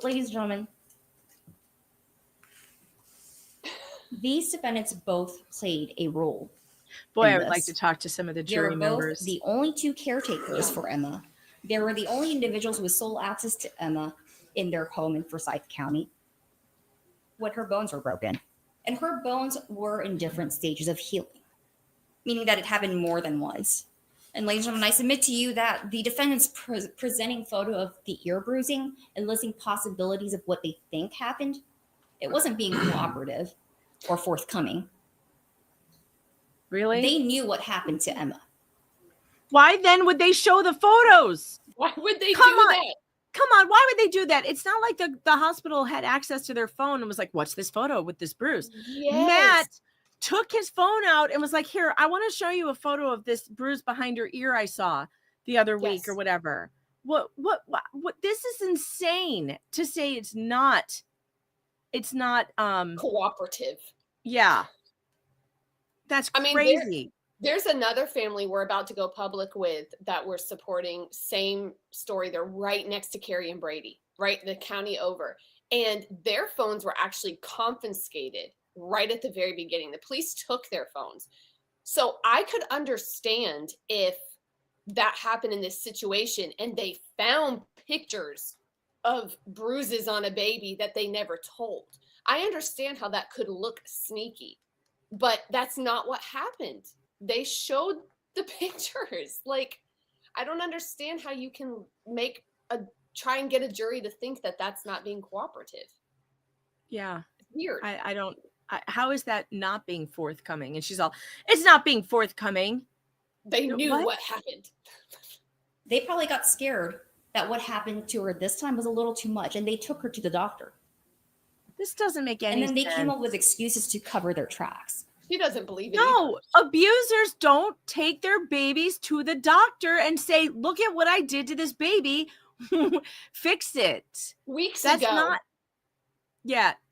Speaker 11: Ladies and gentlemen, these defendants both played a role.
Speaker 5: Boy, I would like to talk to some of the jury members.
Speaker 11: They were both the only two caretakers for Emma. They were the only individuals with sole access to Emma in their home in Forsyth County when her bones were broken. And her bones were in different stages of healing, meaning that it happened more than once. And ladies and gentlemen, I submit to you that the defendant's presenting photo of the ear bruising and listing possibilities of what they think happened, it wasn't being cooperative or forthcoming.
Speaker 5: Really?
Speaker 11: They knew what happened to Emma.
Speaker 5: Why then would they show the photos?
Speaker 10: Why would they do that?
Speaker 5: Come on, why would they do that? It's not like the hospital had access to their phone and was like, what's this photo with this bruise?
Speaker 10: Yes.
Speaker 5: Matt took his phone out and was like, here, I want to show you a photo of this bruise behind your ear I saw the other week or whatever. What, this is insane to say it's not
Speaker 10: cooperative.
Speaker 5: Yeah. That's crazy.
Speaker 10: There's another family we're about to go public with that we're supporting. Same story. They're right next to Carrie and Brady, right the county over. And their phones were actually confiscated right at the very beginning. The police took their phones. So I could understand if that happened in this situation and they found pictures of bruises on a baby that they never told. I understand how that could look sneaky, but that's not what happened. They showed the pictures. Like, I don't understand how you can try and get a jury to think that that's not being cooperative.
Speaker 5: Yeah.
Speaker 10: It's weird.
Speaker 5: I don't, how is that not being forthcoming? And she's all, it's not being forthcoming.
Speaker 10: They knew what happened.
Speaker 11: They probably got scared that what happened to her this time was a little too much, and they took her to the doctor.
Speaker 5: This doesn't make any sense.
Speaker 11: And then they came up with excuses to cover their tracks.
Speaker 10: She doesn't believe it.
Speaker 5: No, abusers don't take their babies to the doctor and say, look at what I did to this baby. Fix it.
Speaker 10: Weeks
Speaker 5: ago.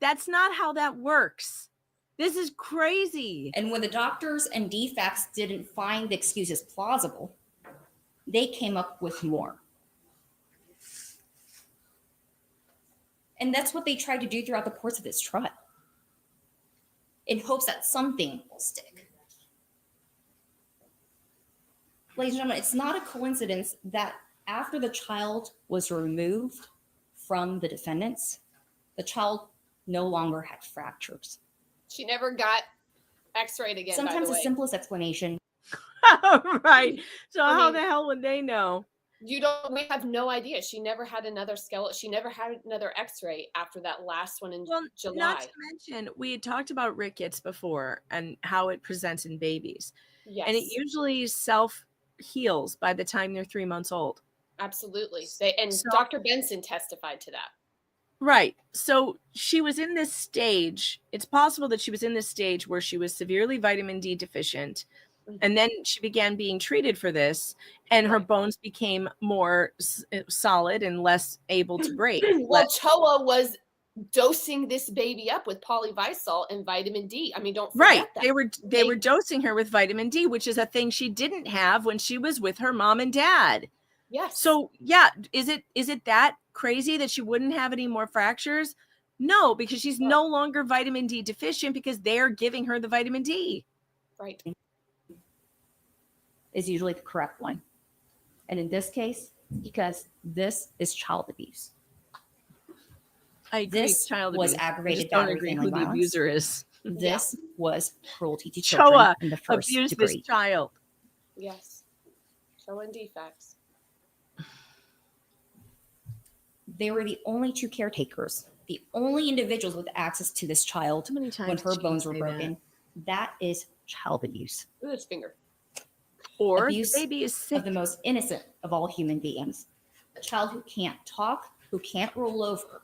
Speaker 5: That's not how that works. This is crazy.
Speaker 11: And when the doctors and DFACS didn't find the excuses plausible, they came up with more. And that's what they tried to do throughout the course of this trial, in hopes that something will stick. Ladies and gentlemen, it's not a coincidence that after the child was removed from the defendants, the child no longer had fractures.
Speaker 10: She never got x-rayed again.
Speaker 11: Sometimes the simplest explanation.
Speaker 5: Right. So how the hell would they know?
Speaker 10: We have no idea. She never had another skeleton. She never had another x-ray after that last one in July.
Speaker 5: Not to mention, we had talked about rickets before and how it presents in babies.
Speaker 10: Yes.
Speaker 5: And it usually self-heals by the time they're 3 months old.
Speaker 10: Absolutely. Dr. Benson testified to that.
Speaker 5: Right. So she was in this stage. It's possible that she was in this stage where she was severely vitamin D deficient. And then she began being treated for this, and her bones became more solid and less able to break.
Speaker 10: Well, Choa was dosing this baby up with polyvisol and vitamin D. I mean, don't forget that.
Speaker 5: They were dosing her with vitamin D, which is a thing she didn't have when she was with her mom and dad.
Speaker 10: Yes.
Speaker 5: So yeah, is it that crazy that she wouldn't have any more fractures? No, because she's no longer vitamin D deficient because they're giving her the vitamin D.
Speaker 10: Right.
Speaker 11: Is usually the correct one. And in this case, because this is child abuse.
Speaker 5: I agree.
Speaker 11: This
Speaker 5: child
Speaker 11: was
Speaker 5: abuse.
Speaker 11: aggravated
Speaker 5: don't
Speaker 11: battery,
Speaker 5: agree
Speaker 11: family
Speaker 5: who the
Speaker 11: violence.
Speaker 5: abuser is.
Speaker 11: This was cruelty to children
Speaker 5: Choa
Speaker 11: in the first
Speaker 5: abused
Speaker 11: degree.
Speaker 5: this child.
Speaker 10: Yes. Choa and defects.
Speaker 11: They were the only two caretakers, the only individuals with access to this child when her bones were broken. That is child abuse.
Speaker 10: Ooh, his finger.
Speaker 5: Or
Speaker 11: abuse
Speaker 5: the baby is sick.
Speaker 11: of the most innocent of all human beings. A child who can't talk, who can't roll over.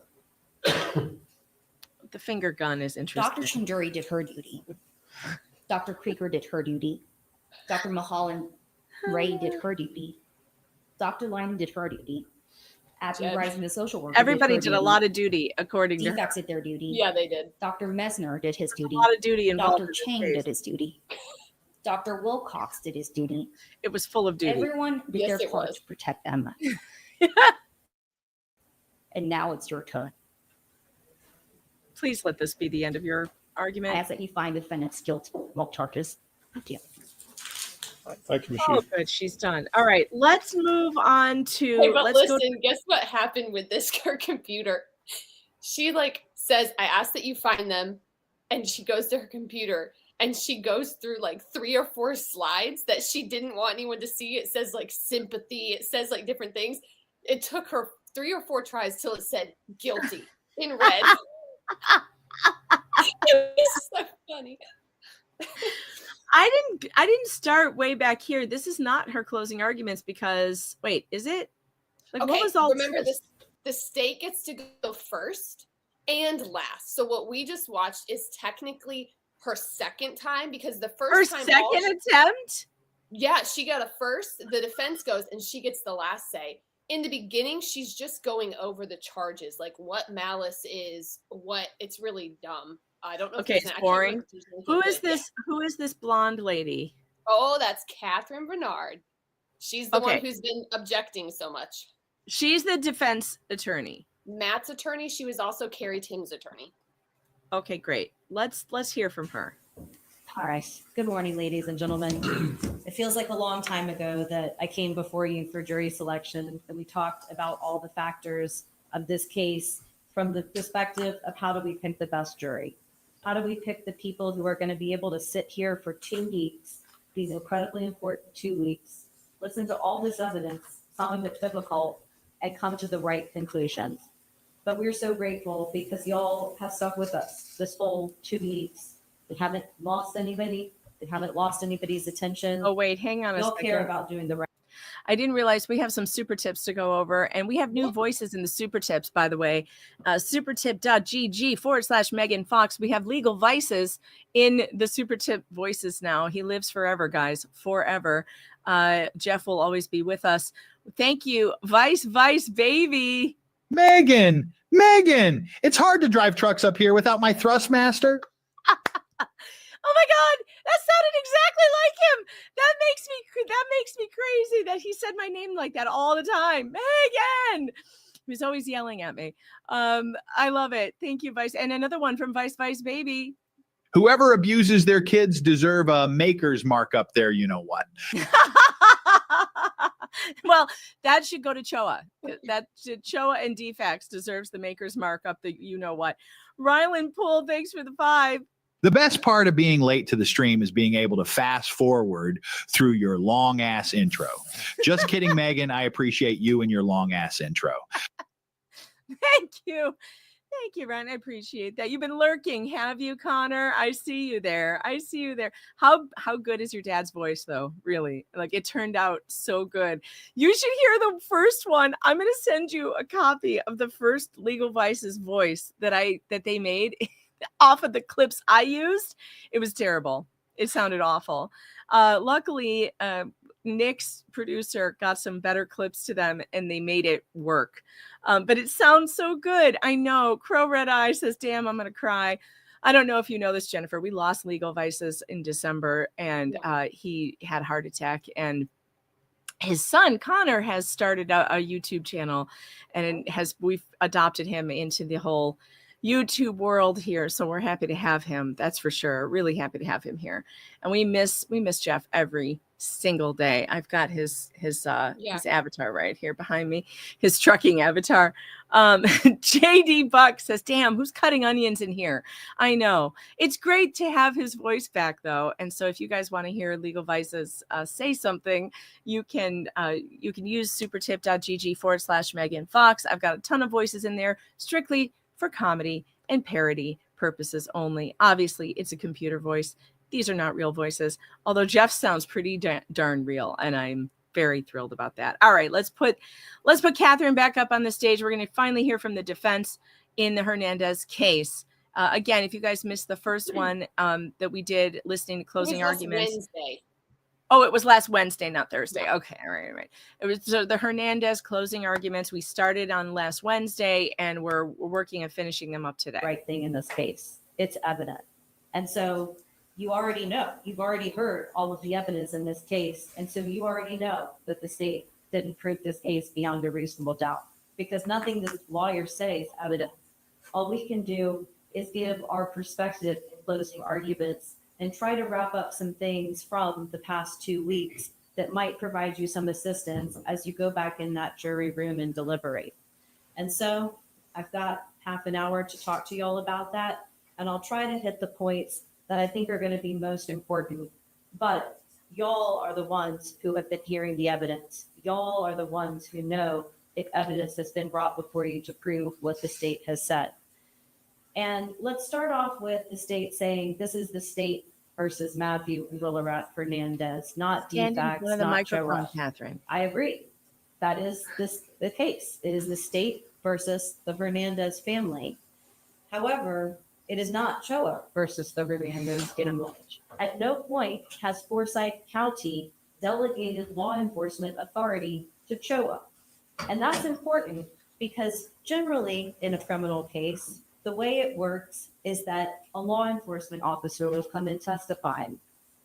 Speaker 5: The finger gun is interesting.
Speaker 11: Dr. Chanduri did her duty. Dr. Krieger did her duty. Dr. Mahalan Ray did her duty. Dr. Lyman did her duty. Abby Rising, the social worker.
Speaker 5: Everybody did a lot of duty, according to her.
Speaker 11: DFACS did their duty.
Speaker 10: Yeah, they did.
Speaker 11: Dr. Mesner did his duty.
Speaker 5: A lot of duty involved.
Speaker 11: Dr. Chang did his duty. Dr. Wilcox did his duty.
Speaker 5: It was full of duty.
Speaker 11: Everyone did their part to protect them. And now it's your turn.
Speaker 5: Please let this be the end of your argument.
Speaker 11: I ask that you find the defendant's guilty of all charges. Thank you.
Speaker 2: Thank you,
Speaker 5: Oh, good. She's done. All right. Let's move on to.
Speaker 10: Hey, but
Speaker 5: let's
Speaker 10: listen, guess what happened with this her computer? She says, I asked that you find them. And she goes to her computer and she goes through 3 or 4 slides that she didn't want anyone to see. It says sympathy. It says different things. It took her 3 or 4 tries till it said guilty in red. It was so funny.
Speaker 5: I didn't start way back here. This is not her closing arguments because wait, is it? What was all
Speaker 10: remember this? The state gets to go first and last. So what we just watched is technically her second time because the first time
Speaker 5: attempt?
Speaker 10: Yeah, she got a first. The defense goes and she gets the last say. In the beginning, she's just going over the charges, what malice is, it's really dumb. I don't know.
Speaker 5: Okay, it's boring. Who is this? Who is this blonde lady?
Speaker 10: Oh, that's Catherine Bernard. She's the one who's been objecting so much.
Speaker 5: She's the defense attorney.
Speaker 10: Matt's attorney. She was also Carrie Tim's attorney.
Speaker 5: Okay, great. Let's hear from her.
Speaker 12: All right. Good morning, ladies and gentlemen. It feels like a long time ago that I came before you for jury selection, and we talked about all the factors of this case from the perspective of how do we pick the best jury? How do we pick the people who are going to be able to sit here for 2 weeks, these incredibly important 2 weeks, listen to all this evidence, some of it difficult, and come to the right conclusions? But we're so grateful because y'all have stuck with us this whole 2 weeks. They haven't lost anybody. They haven't lost anybody's attention.
Speaker 5: Oh, wait, hang on a second.
Speaker 12: Y'all care about doing the right.
Speaker 5: I didn't realize we have some super tips to go over, and we have new voices in the super tips, by the way. Supertip.gg/Megan Fox. We have Legal Vices in the super tip voices now. He lives forever, guys, forever. Jeff will always be with us. Thank you, Vice baby.
Speaker 2: Megan, it's hard to drive trucks up here without my Thrustmaster.
Speaker 5: Oh my God, that sounded exactly like him. That makes me crazy that he said my name like that all the time. Megan. He was always yelling at me. I love it. Thank you, Vice. And another one from Vice baby.
Speaker 2: Whoever abuses their kids deserve a maker's mark up there. You know what?
Speaker 5: Well, that should go to Choa. Choa and Defects deserves the maker's mark up the you know what. Rylan Poole, thanks for the 5.
Speaker 2: The best part of being late to the stream is being able to fast forward through your long ass intro. Just kidding, Megan. I appreciate you and your long ass intro.
Speaker 5: Thank you. Thank you, Ron. I appreciate that. You've been lurking, have you, Connor? I see you there. How good is your dad's voice, though? Really? Like, it turned out so good. You should hear the first one. I'm going to send you a copy of the first Legal Vices voice that they made off of the clips I used. It was terrible. It sounded awful. Luckily, Nick's producer got some better clips to them and they made it work. But it sounds so good. I know. Crow Red Eye says, damn, I'm going to cry. I don't know if you know this, Jennifer. We lost Legal Vices in December and he had a heart attack, and his son Connor has started a YouTube channel, and we've adopted him into the whole YouTube world here. So we're happy to have him. That's for sure. Really happy to have him here. And we miss Jeff every single day. I've got his avatar right here behind me, his trucking avatar. JD Buck says, damn, who's cutting onions in here? I know. It's great to have his voice back, though. And so if you guys want to hear Legal Vices say something, you can use supertip.gg/Megan Fox. I've got a ton of voices in there strictly for comedy and parody purposes only. Obviously, it's a computer voice. These are not real voices, although Jeff sounds pretty darn real, and I'm very thrilled about that. All right, let's put Catherine back up on the stage. We're going to finally hear from the defense in the Hernandez case. Again, if you guys missed the first one that we did, listening to closing arguments.
Speaker 10: Wednesday.
Speaker 5: Oh, it was last Wednesday, not Thursday. Okay, all right. It was so the Hernandez closing arguments. We started on last Wednesday, and we're working on finishing them up today.
Speaker 12: Right thing in this case. It's evident. And so you already know. You've already heard all of the evidence in this case. And so you already know that the state didn't prove this case beyond a reasonable doubt, because nothing the lawyers say is evident. All we can do is give our perspective in closing arguments and try to wrap up some things from the past 2 weeks that might provide you some assistance as you go back in that jury room and deliberate. And so I've got half an hour to talk to y'all about that, and I'll try to hit the points that I think are going to be most important. But y'all are the ones who have been hearing the evidence. Y'all are the ones who know if evidence has been brought before you to prove what the state has said. And let's start off with the state saying this is the state versus Matthew and Willarat Hernandez, not defects, not Joe.
Speaker 5: Catherine.
Speaker 12: I agree. That is the case. It is the state versus the Hernandez family. However, it is not Choa versus the Hernandez family. At no point has Forsyth County delegated law enforcement authority to Choa. And that's important because generally in a criminal case, the way it works is that a law enforcement officer will come and testify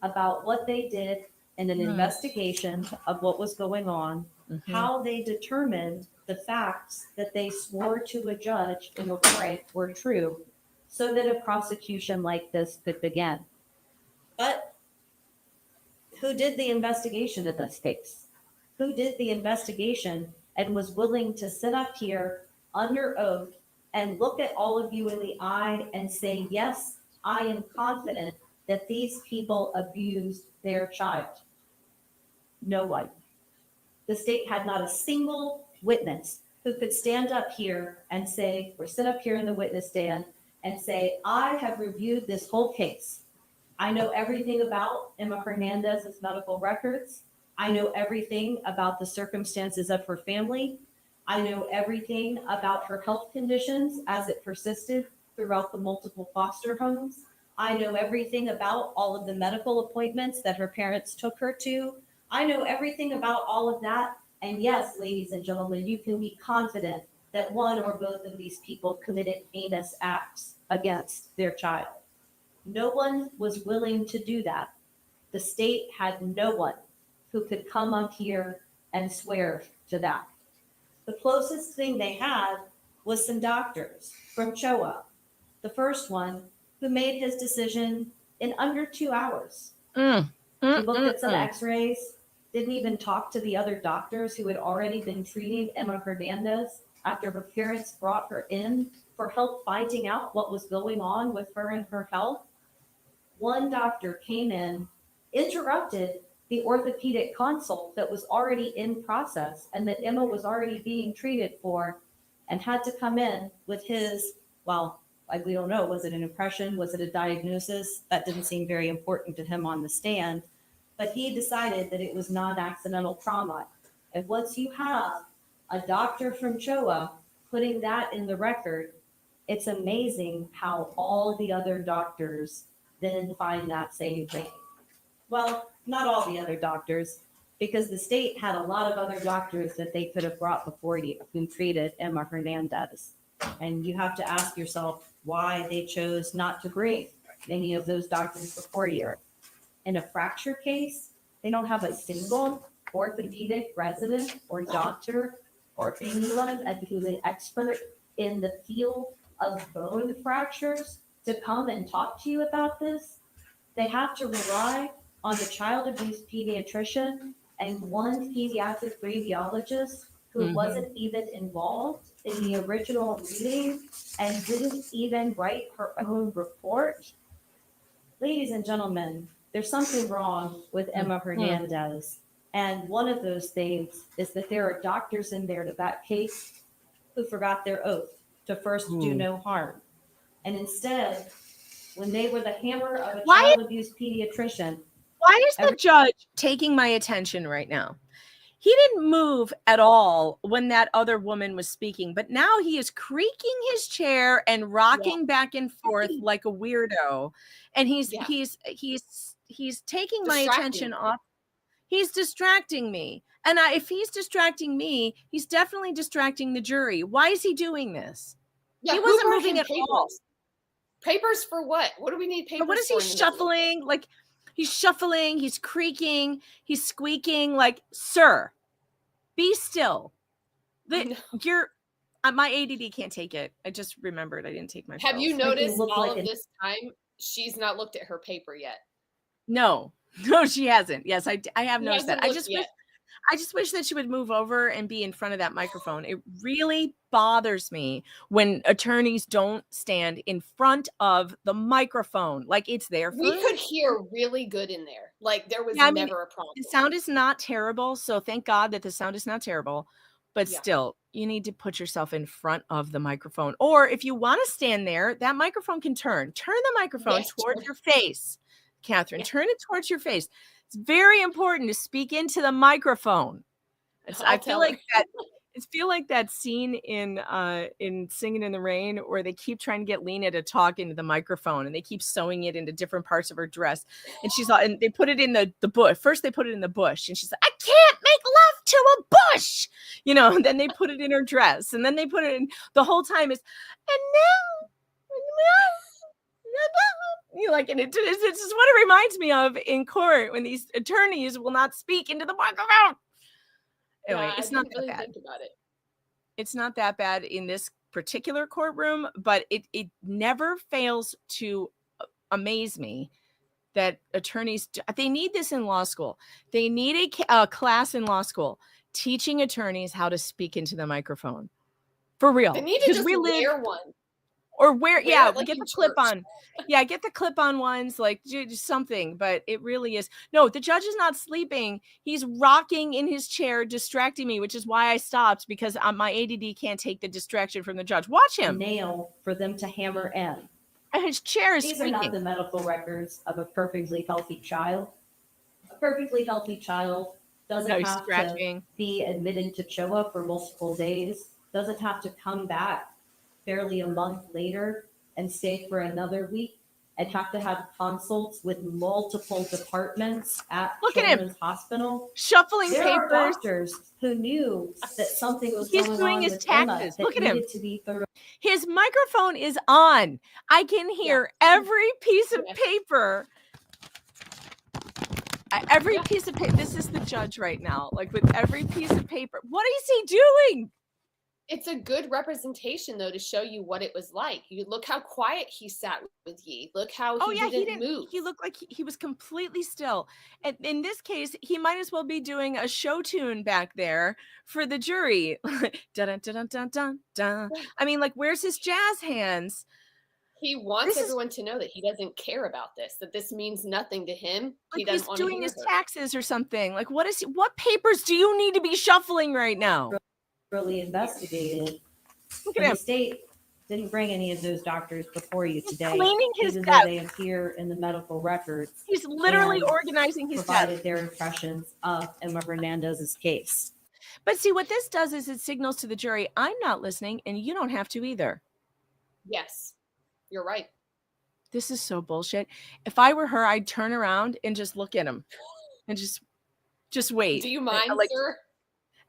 Speaker 12: about what they did in an investigation of what was going on, how they determined the facts that they swore to a judge in the court were true, so that a prosecution like this could begin. But who did the investigation in this case? Who did the investigation and was willing to sit up here under oath and look at all of you in the eye and say, yes, I am confident that these people abused their child? No one. The state had not a single witness who could stand up here and say, or sit up here in the witness stand and say, I have reviewed this whole case. I know everything about Emma Hernandez's medical records. I know everything about the circumstances of her family. I know everything about her health conditions as it persisted throughout the multiple foster homes. I know everything about all of the medical appointments that her parents took her to. I know everything about all of that. And yes, ladies and gentlemen, you can be confident that one or both of these people committed heinous acts against their child. No one was willing to do that. The state had no one who could come up here and swear to that. The closest thing they had was some doctors from CHOA. The first one who made his decision in under 2 hours. He looked at some x-rays, didn't even talk to the other doctors who had already been treating Emma Hernandez after her parents brought her in for help finding out what was going on with her and her health. One doctor came in, interrupted the orthopedic consult that was already in process and that Emma was already being treated for, and had to come in with his, well, we don't know, was it an impression? Was it a diagnosis? That didn't seem very important to him on the stand, but he decided that it was non-accidental trauma. And once you have a doctor from CHOA putting that in the record, it's amazing how all the other doctors then find that same thing. Well, not all the other doctors, because the state had a lot of other doctors that they could have brought before you who treated Emma Hernandez. And you have to ask yourself why they chose not to bring any of those doctors before you. In a fracture case, they don't have a single orthopedic resident or doctor or anyone who's an expert in the field of bone fractures to come and talk to you about this. They have to rely on the child abuse pediatrician and one pediatric radiologist who wasn't even involved in the original reading and didn't even write her own report. Ladies and gentlemen, there's something wrong with Emma Hernandez. And one of those things is that there are doctors in there to that case who forgot their oath to first do no harm. And instead, when they were the hammer of a child abuse pediatrician.
Speaker 5: Why is the judge taking my attention right now? He didn't move at all when that other woman was speaking, but now he is creaking his chair and rocking back and forth like a weirdo. And he's taking my attention off. He's distracting me. And if he's distracting me, he's definitely distracting the jury. Why is he doing this?
Speaker 10: Yeah,
Speaker 5: he wasn't moving at all.
Speaker 10: Papers for what? What do we need papers for?
Speaker 5: What is he shuffling? Like, he's shuffling, he's creaking, he's squeaking. Like, sir, be still. My ADD can't take it. I just remembered I didn't take my pills.
Speaker 10: Have you noticed all of this time she's not looked at her paper yet?
Speaker 5: No, she hasn't. Yes, I have noticed that. I just wish that she would move over and be in front of that microphone. It really bothers me when attorneys don't stand in front of the microphone. Like, it's there for
Speaker 10: We could hear really good in there. Like, there was never a problem.
Speaker 5: The sound is not terrible, so thank God that the sound is not terrible. But still, you need to put yourself in front of the microphone. Or if you want to stand there, that microphone can turn. Turn the microphone towards your face, Catherine. Turn it towards your face. It's very important to speak into the microphone. I feel like that scene in Singing in the Rain where they keep trying to get Lena to talk into the microphone and they keep sewing it into different parts of her dress. And they put it in the bush. First they put it in the bush and she's like, I can't make love to a bush. And then they put it in her dress and then they put it in the whole time is, and now You like, and it's just what it reminds me of in court when these attorneys will not speak into the microphone. Anyway,
Speaker 10: Yeah,
Speaker 5: it's
Speaker 10: I
Speaker 5: not
Speaker 10: didn't
Speaker 5: that
Speaker 10: really
Speaker 5: bad.
Speaker 10: think about it.
Speaker 5: It's not that bad in this particular courtroom, but it never fails to amaze me that attorneys, they need this in law school. They need a class in law school teaching attorneys how to speak into the microphone. For real.
Speaker 10: They need to just wear one.
Speaker 5: Or wear
Speaker 10: like
Speaker 5: get
Speaker 10: in
Speaker 5: the clip
Speaker 10: church.
Speaker 5: on. Yeah, get the clip on ones, like just something. But it really is. No, the judge is not sleeping. He's rocking in his chair, distracting me, which is why I stopped, because my ADD can't take the distraction from the judge. Watch him.
Speaker 12: Nail for them to hammer in.
Speaker 5: And his chair is
Speaker 12: These
Speaker 5: squeaking.
Speaker 12: are not the medical records of a perfectly healthy child. A perfectly healthy child doesn't
Speaker 5: No, he's
Speaker 12: have
Speaker 5: scratching.
Speaker 12: to be admitted to CHOA for multiple days, doesn't have to come back barely a month later and stay for another week and have to have consults with multiple departments at
Speaker 5: Look at him.
Speaker 12: Children's Hospital.
Speaker 5: Shuffling
Speaker 12: There are
Speaker 5: papers.
Speaker 12: doctors who knew that something was
Speaker 5: He's
Speaker 12: going
Speaker 5: doing
Speaker 12: on
Speaker 5: his
Speaker 12: with Emma
Speaker 5: taxes.
Speaker 12: that
Speaker 5: Look at him.
Speaker 12: needed to be thoroughly.
Speaker 5: His microphone is on. I can hear every piece of paper. Every piece of paper. This is the judge right now. Like, with every piece of paper. What is he doing?
Speaker 10: It's a good representation, though, to show you what it was like. You look how quiet he sat with Yi. Look how he didn't move.
Speaker 5: He looked like he was completely still. And in this case, he might as well be doing a show tune back there for the jury. Dun, dun, dun, dun, dun, dun. I mean, like, where's his jazz hands?
Speaker 10: He wants everyone to know that he doesn't care about this, that this means nothing to him. He
Speaker 5: Like,
Speaker 10: doesn't
Speaker 5: he's
Speaker 10: want to
Speaker 5: doing
Speaker 10: hear
Speaker 5: his
Speaker 10: her.
Speaker 5: taxes or something. Like, what papers do you need to be shuffling right now?
Speaker 12: Really investigated.
Speaker 5: Look
Speaker 12: And
Speaker 5: at him.
Speaker 12: the state didn't bring any of those doctors before you today.
Speaker 5: cleaning his
Speaker 12: even
Speaker 5: desk.
Speaker 12: though they appear in the medical records.
Speaker 5: He's literally
Speaker 12: and
Speaker 5: organizing his
Speaker 12: provided
Speaker 5: desk.
Speaker 12: their impressions of Emma Hernandez's case.
Speaker 5: But see, what this does is it signals to the jury, I'm not listening, and you don't have to either.
Speaker 10: Yes, you're right.
Speaker 5: This is so bullshit. If I were her, I'd turn around and just look at him and just wait.
Speaker 10: Do you mind, sir?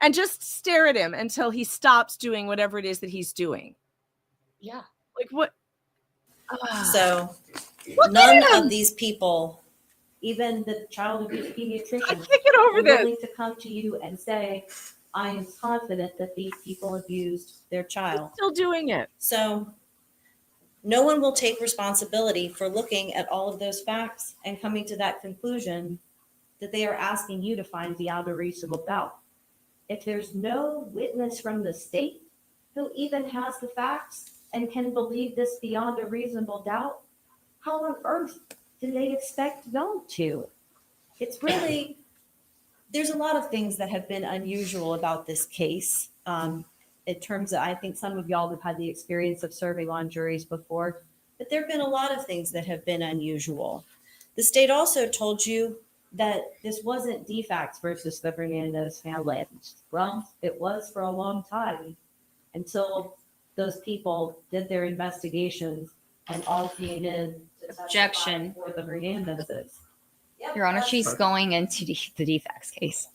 Speaker 5: And just stare at him until he stops doing whatever it is that he's doing.
Speaker 10: Yeah.
Speaker 5: Like, what?
Speaker 12: So
Speaker 5: Look
Speaker 12: none
Speaker 5: at him.
Speaker 12: of these people, even the child abuse pediatrician,
Speaker 5: I can't get over
Speaker 12: are
Speaker 5: this.
Speaker 12: willing to come to you and say, I am confident that these people abused their child.
Speaker 5: Still doing it.
Speaker 12: So no one will take responsibility for looking at all of those facts and coming to that conclusion that they are asking you to find beyond a reasonable doubt. If there's no witness from the state who even has the facts and can believe this beyond a reasonable doubt, how on earth do they expect them to? It's really, there's a lot of things that have been unusual about this case. In terms of, I think some of y'all have had the experience of serving on juries before, but there have been a lot of things that have been unusual. The state also told you that this wasn't defects versus the Hernandez family. Well, it was for a long time until those people did their investigations and all came in to
Speaker 11: Objection.
Speaker 12: testify for the Hernandezes.
Speaker 11: Your Honor, she's going into the defects case.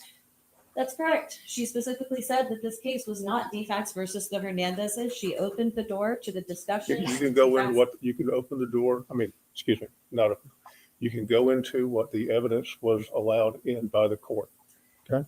Speaker 12: That's correct. She specifically said that this case was not defects versus the Hernandezes. She opened the door to the discussion.
Speaker 13: You can go in you can open the door. I mean, excuse me, not open. You can go into what the evidence was allowed in by the court. Okay.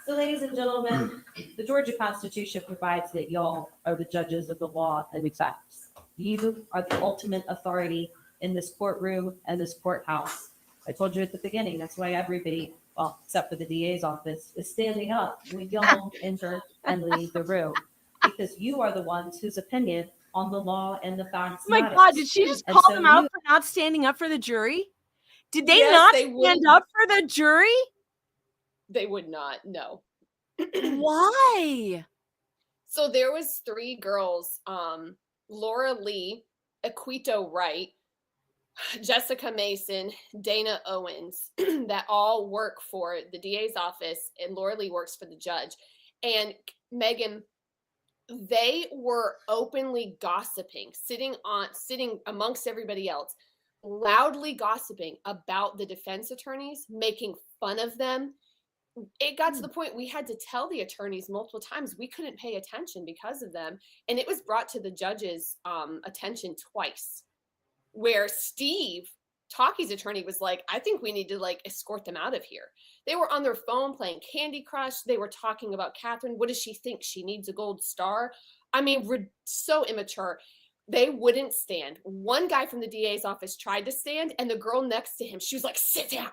Speaker 12: So, ladies and gentlemen, the Georgia Constitution provides that y'all are the judges of the law and the facts. You are the ultimate authority in this courtroom and this courthouse. I told you at the beginning, that's why everybody, well, except for the DA's office, is standing up when y'all enter and leave the room. Because you are the ones whose opinion on the law and the facts
Speaker 5: Oh my
Speaker 12: matters.
Speaker 5: God, did she just
Speaker 12: And
Speaker 5: call
Speaker 12: so
Speaker 5: them out
Speaker 12: you-
Speaker 5: for not standing up for the jury? Did they
Speaker 10: Yes,
Speaker 5: not
Speaker 10: they
Speaker 5: stand
Speaker 10: would.
Speaker 5: up for the jury?
Speaker 10: They would not. No.
Speaker 5: Why?
Speaker 10: So there was 3 girls, Laura Lee, Aquito Wright, Jessica Mason, Dana Owens, that all work for the DA's office, and Laura Lee works for the judge. And Megan, they were openly gossiping, sitting amongst everybody else, loudly gossiping about the defense attorneys, making fun of them. It got to the point we had to tell the attorneys multiple times we couldn't pay attention because of them. And it was brought to the judge's attention twice. where Steve, Talkie's attorney, was like, I think we need to like escort them out of here. They were on their phone playing Candy Crush. They were talking about Catherine. What does she think? She needs a gold star. I mean, we're so immature. They wouldn't stand. One guy from the DA's office tried to stand, and the girl next to him, she was like, sit down.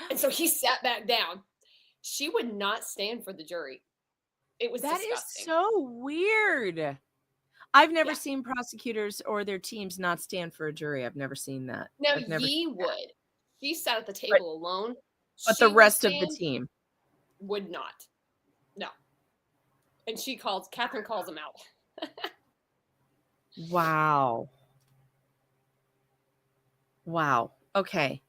Speaker 10: And so he sat back down. She would not stand for the jury. It was
Speaker 5: That
Speaker 10: disgusting.
Speaker 5: is so weird. I've never seen prosecutors or their teams not stand for a jury. I've never seen that.
Speaker 10: Now,
Speaker 5: I've never
Speaker 10: Yee
Speaker 5: seen that.
Speaker 10: would. She sat at the table alone.
Speaker 5: But
Speaker 10: She
Speaker 5: the
Speaker 10: would
Speaker 5: rest of the
Speaker 10: stand,
Speaker 5: team.
Speaker 10: would not. No. And Catherine calls him out.
Speaker 5: Wow. Wow. Okay.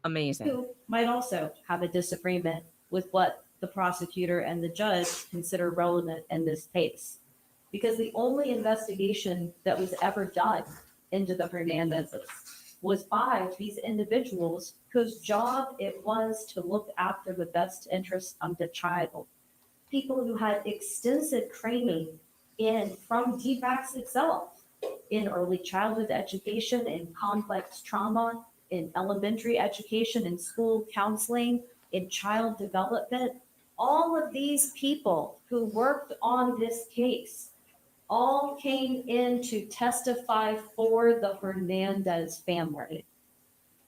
Speaker 5: Amazing.
Speaker 12: Who might also have a disagreement with what the prosecutor and the judge consider relevant in this case. Because the only investigation that was ever done into the Hernandezes was by these individuals whose job it was to look after the best interests of the child. People who had extensive training from DFACS itself, in early childhood education, in complex trauma, in elementary education, in school counseling, in child development. All of these people who worked on this case all came in to testify for the Hernandez family.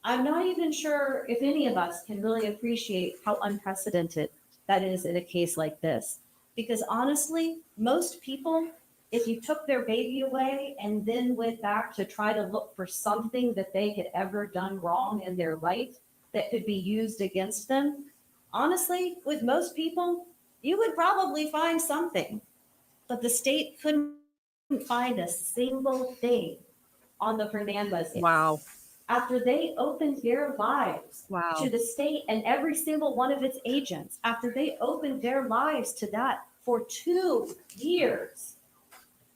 Speaker 12: I'm not even sure if any of us can really appreciate how unprecedented that is in a case like this. Because honestly, most people, if you took their baby away and then went back to try to look for something that they had ever done wrong in their life that could be used against them, honestly, with most people, you would probably find something. But the state couldn't find a single thing on the Hernandez.
Speaker 5: Wow.
Speaker 12: After they opened their lives to the state and every single one of its agents, after they opened their lives to that for 2 years,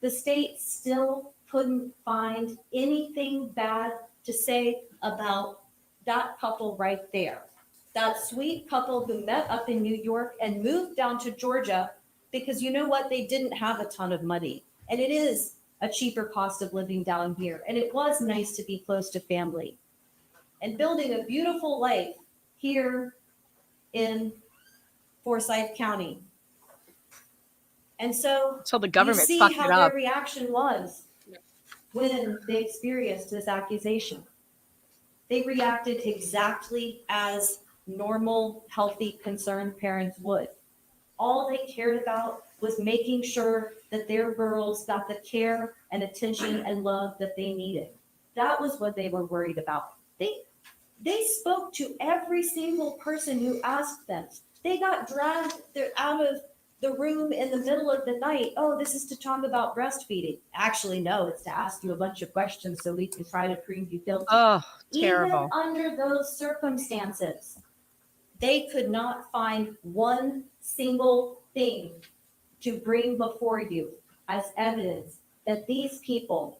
Speaker 12: the state still couldn't find anything bad to say about that couple right there. That sweet couple who met up in New York and moved down to Georgia because you know what? They didn't have a ton of money. And it is a cheaper cost of living down here. And it was nice to be close to family. And building a beautiful life here in Forsyth County. And so
Speaker 5: the government
Speaker 12: you see
Speaker 5: fucked
Speaker 12: how
Speaker 5: it
Speaker 12: their
Speaker 5: up.
Speaker 12: reaction was when they experienced this accusation. They reacted exactly as normal, healthy, concerned parents would. All they cared about was making sure that their girls got the care and attention and love that they needed. That was what they were worried about. They spoke to every single person who asked them. They got dragged out of the room in the middle of the night. Oh, this is to talk about breastfeeding. Actually, no, it's to ask you a bunch of questions so we can try to prove you guilty.
Speaker 5: Oh, terrible.
Speaker 12: Even under those circumstances, they could not find one single thing to bring before you as evidence that these people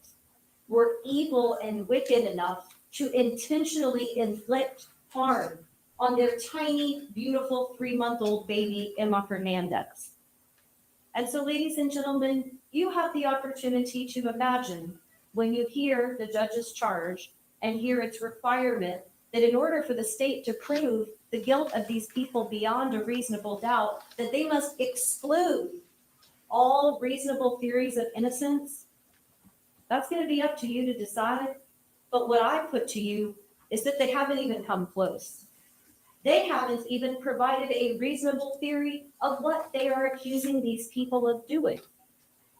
Speaker 12: were evil and wicked enough to intentionally inflict harm on their tiny, beautiful 3-month-old baby, Emma Hernandez. And so, ladies and gentlemen, you have the opportunity to imagine when you hear the judge's charge and hear its requirement that in order for the state to prove the guilt of these people beyond a reasonable doubt, that they must exclude all reasonable theories of innocence. That's going to be up to you to decide. But what I put to you is that they haven't even come close. They haven't even provided a reasonable theory of what they are accusing these people of doing.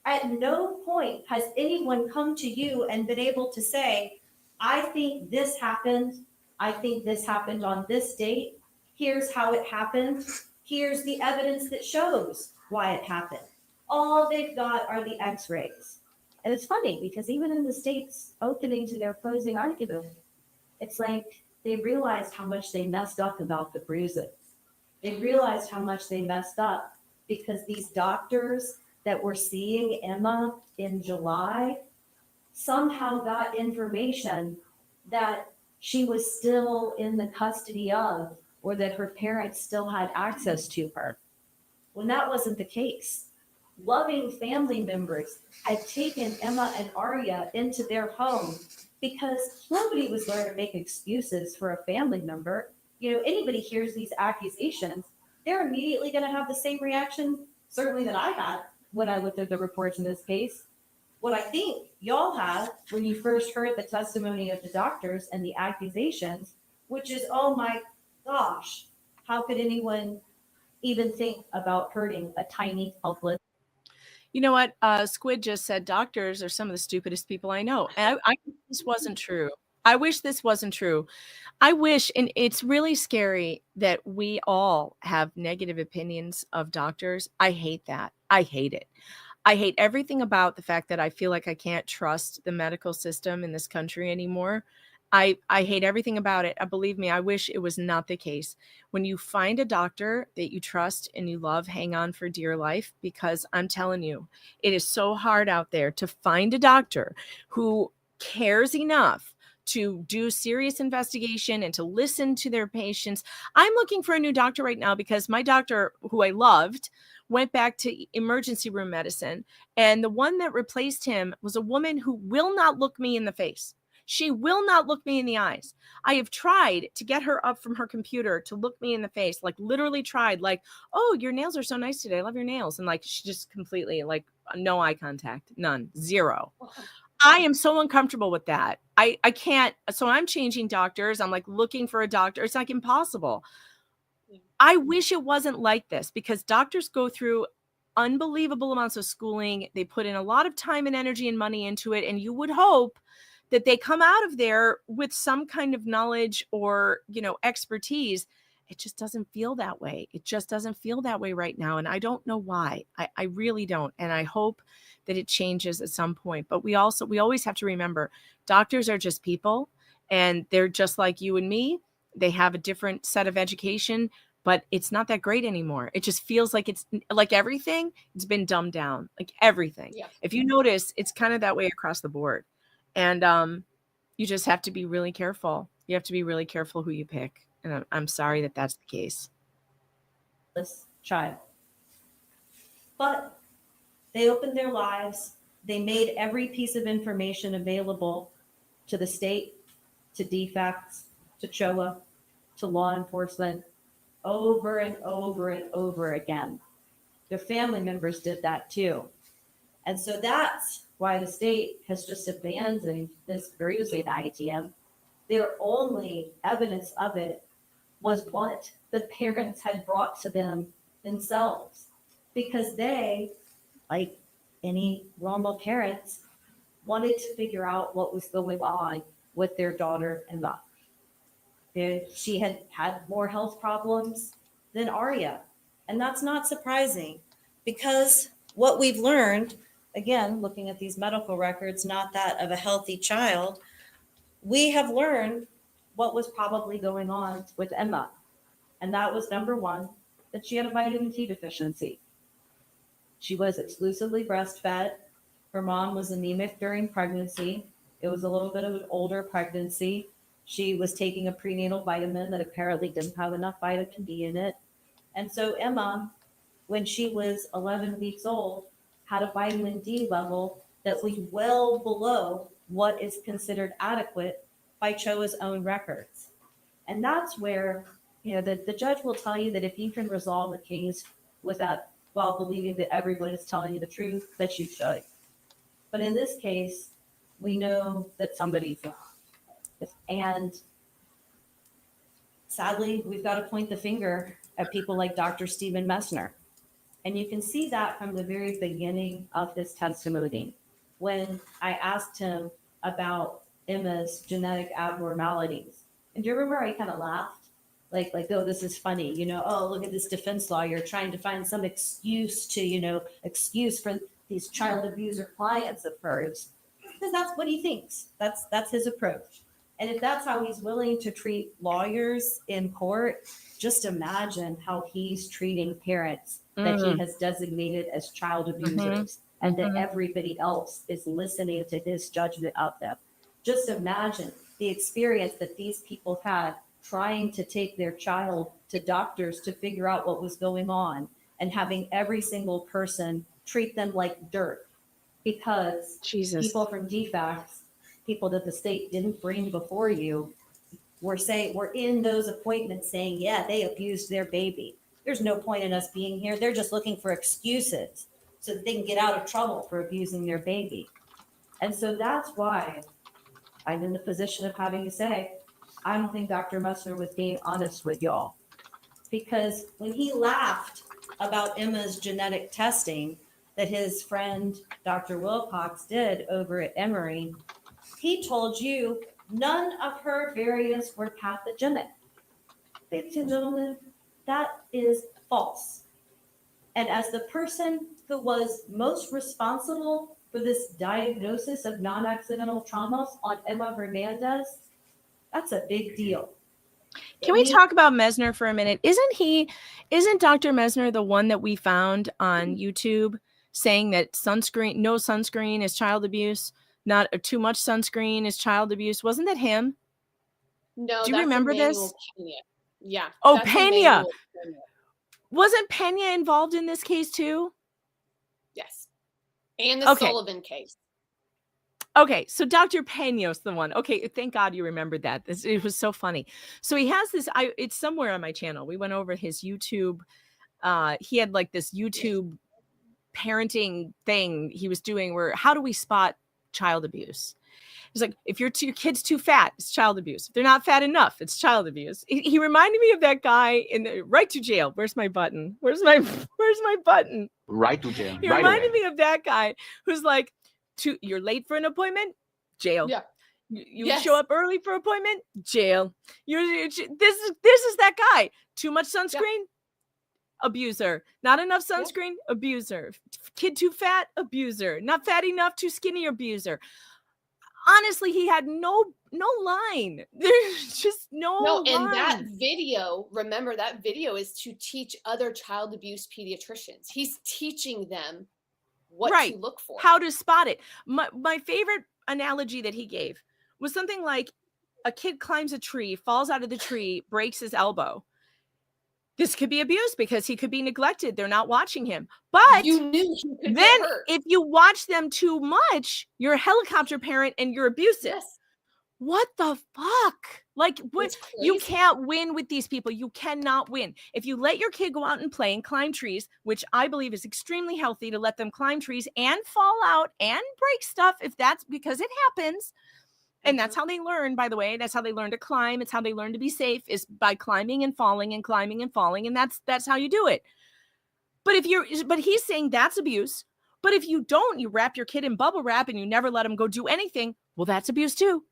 Speaker 12: At no point has anyone come to you and been able to say, I think this happened. I think this happened on this date. Here's how it happened. Here's the evidence that shows why it happened. All they've got are the x-rays. And it's funny because even in the state's opening to their closing argument, it's like they realized how much they messed up about the bruises. They realized how much they messed up because these doctors that were seeing Emma in July somehow got information that she was still in the custody of, or that her parents still had access to her, when that wasn't the case. Loving family members had taken Emma and Arya into their home because nobody was going to make excuses for a family member. Anybody hears these accusations, they're immediately going to have the same reaction, certainly that I had when I looked at the reports in this case. What I think y'all had when you first heard the testimony of the doctors and the accusations, which is, oh my gosh, how could anyone even think about hurting a tiny, helpless?
Speaker 5: You know what? Squid just said doctors are some of the stupidest people I know. And I wish this wasn't true. I wish this wasn't true. I wish, and it's really scary that we all have negative opinions of doctors. I hate that. I hate it. I hate everything about the fact that I feel like I can't trust the medical system in this country anymore. I hate everything about it. Believe me, I wish it was not the case. When you find a doctor that you trust and you love, hang on for dear life, because I'm telling you, it is so hard out there to find a doctor who cares enough to do serious investigation and to listen to their patients. I'm looking for a new doctor right now because my doctor, who I loved, went back to emergency room medicine. And the one that replaced him was a woman who will not look me in the face. She will not look me in the eyes. I have tried to get her up from her computer to look me in the face, like literally tried, like, oh, your nails are so nice today. I love your nails. And like, she just completely like no eye contact, none, zero. I am so uncomfortable with that. I can't. So I'm changing doctors. I'm like looking for a doctor. It's like impossible. I wish it wasn't like this because doctors go through unbelievable amounts of schooling. They put in a lot of time and energy and money into it. And you would hope that they come out of there with some kind of knowledge or, expertise. It just doesn't feel that way. It just doesn't feel that way right now. And I don't know why. I really don't. And I hope that it changes at some point. But we always have to remember doctors are just people and they're just like you and me. They have a different set of education, but it's not that great anymore. It just feels like it's like everything. It's been dumbed down, like everything. Yeah. If you notice, it's kind of that way across the board. And you just have to be really careful. You have to be really careful who you pick. And I'm sorry that that's the case.
Speaker 12: This child. But they opened their lives. They made every piece of information available to the state, to DFACS, to CHOA, to law enforcement, over and over and over again. Their family members did that too. And so that's why the state has just abandoned this bruising ITM. Their only evidence of it was what the parents had brought to them themselves, because they, like any normal parents, wanted to figure out what was going on with their daughter Emma. She had had more health problems than Arya. And that's not surprising because what we've learned, again, looking at these medical records, not that of a healthy child, we have learned what was probably going on with Emma. And that was number one, that she had a vitamin D deficiency. She was exclusively breastfed. Her mom was anemic during pregnancy. It was a little bit of an older pregnancy. She was taking a prenatal vitamin that apparently didn't have enough vitamin D in it. And so Emma, when she was 11 weeks old, had a vitamin D level that was well below what is considered adequate by CHOA's own records. And that's where, the judge will tell you that if you can resolve the case without, while believing that everyone is telling you the truth, that you should. But in this case, we know that somebody's wrong. And sadly, we've got to point the finger at people like Dr. Stephen Messner. And you can see that from the very beginning of his testimony. When I asked him about Emma's genetic abnormalities. And do you remember I kind of laughed? Like, oh, this is funny. Oh, look at this defense lawyer trying to find some excuse for these child abuser clients of hers. Because that's what he thinks. That's his approach. And if that's how he's willing to treat lawyers in court, just imagine how he's treating parents that he has designated as child abusers and that everybody else is listening to his judgment of them. Just imagine the experience that these people had trying to take their child to doctors to figure out what was going on and having every single person treat them like dirt because people from DFACS people that the state didn't bring before you were in those appointments saying, yeah, they abused their baby. There's no point in us being here. They're just looking for excuses so that they can get out of trouble for abusing their baby. And so that's why I'm in the position of having to say, I don't think Dr. Messner was being honest with y'all. Because when he laughed about Emma's genetic testing that his friend Dr. Wilcox did over at Emory, he told you none of her variants were pathogenic. Ladies and gentlemen, that is false. And as the person who was most responsible for this diagnosis of non-accidental traumas on Emma Hernandez, that's a big deal.
Speaker 5: Can we talk about Messner for a minute? Isn't Dr. Messner the one that we found on YouTube saying that no sunscreen is child abuse, not too much sunscreen is child abuse? Wasn't that him?
Speaker 10: No.
Speaker 5: Do you remember this?
Speaker 10: Pena. Yeah.
Speaker 5: Oh, Pena. Wasn't Pena involved in this case too?
Speaker 10: Yes. And the Sullivan case.
Speaker 5: Okay, so Dr. Pena's the one. Okay, thank God you remembered that. It was so funny. So he has this, it's somewhere on my channel. We went over his YouTube. He had like this YouTube parenting thing he was doing where, how do we spot child abuse? He's like, if your kid's too fat, it's child abuse. If they're not fat enough, it's child abuse. He reminded me of that guy in right to jail. Where's my button? Where's my button?
Speaker 14: Right to jail.
Speaker 5: He reminded me of that guy who's like, you're late for an appointment, jail.
Speaker 10: Yeah.
Speaker 5: You show up early for appointment, jail. This is that guy. Too much sunscreen, abuser. Not enough sunscreen, abuser. Kid too fat, abuser. Not fat enough, too skinny, abuser. Honestly, he had no line. There's just no line.
Speaker 10: And that video, remember, that video is to teach other child abuse pediatricians. He's teaching them what to look for,
Speaker 5: how to spot it. My favorite analogy that he gave was something like a kid climbs a tree, falls out of the tree, breaks his elbow. This could be abuse because he could be neglected. They're not watching him. But
Speaker 10: you knew he could
Speaker 5: then
Speaker 10: get hurt.
Speaker 5: If you watch them too much, you're a helicopter parent and you're abusive.
Speaker 10: Yes.
Speaker 5: What the fuck? Like, what? You can't win with these people. You cannot win. If you let your kid go out and play and climb trees, which I believe is extremely healthy to let them climb trees and fall out and break stuff, if that's because it happens. And that's how they learn, by the way. That's how they learn to climb. It's how they learn to be safe, is by climbing and falling and climbing and falling. And that's how you do it. But he's saying that's abuse. But if you don't, you wrap your kid in bubble wrap and you never let him go do anything, well, that's abuse too.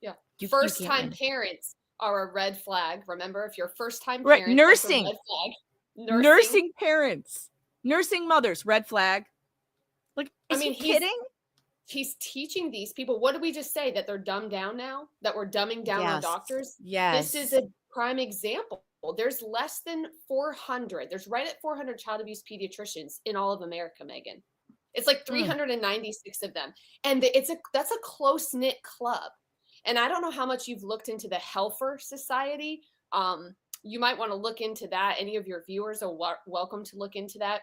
Speaker 10: Yeah. First-time parents are a red flag. Remember, if you're first-time parents,
Speaker 5: nursing.
Speaker 10: Red flag.
Speaker 5: Nursing parents, nursing mothers, red flag. Like, is he kidding?
Speaker 10: He's teaching these people. What did we just say? That they're dumbed down now? That we're dumbing down our doctors?
Speaker 5: Yes.
Speaker 10: This is a prime example. There's less than 400. There's right at 400 child abuse pediatricians in all of America, Megan. It's like 396 of them. And that's a close-knit club. And I don't know how much you've looked into the Helfer Society. You might want to look into that. Any of your viewers are welcome to look into that.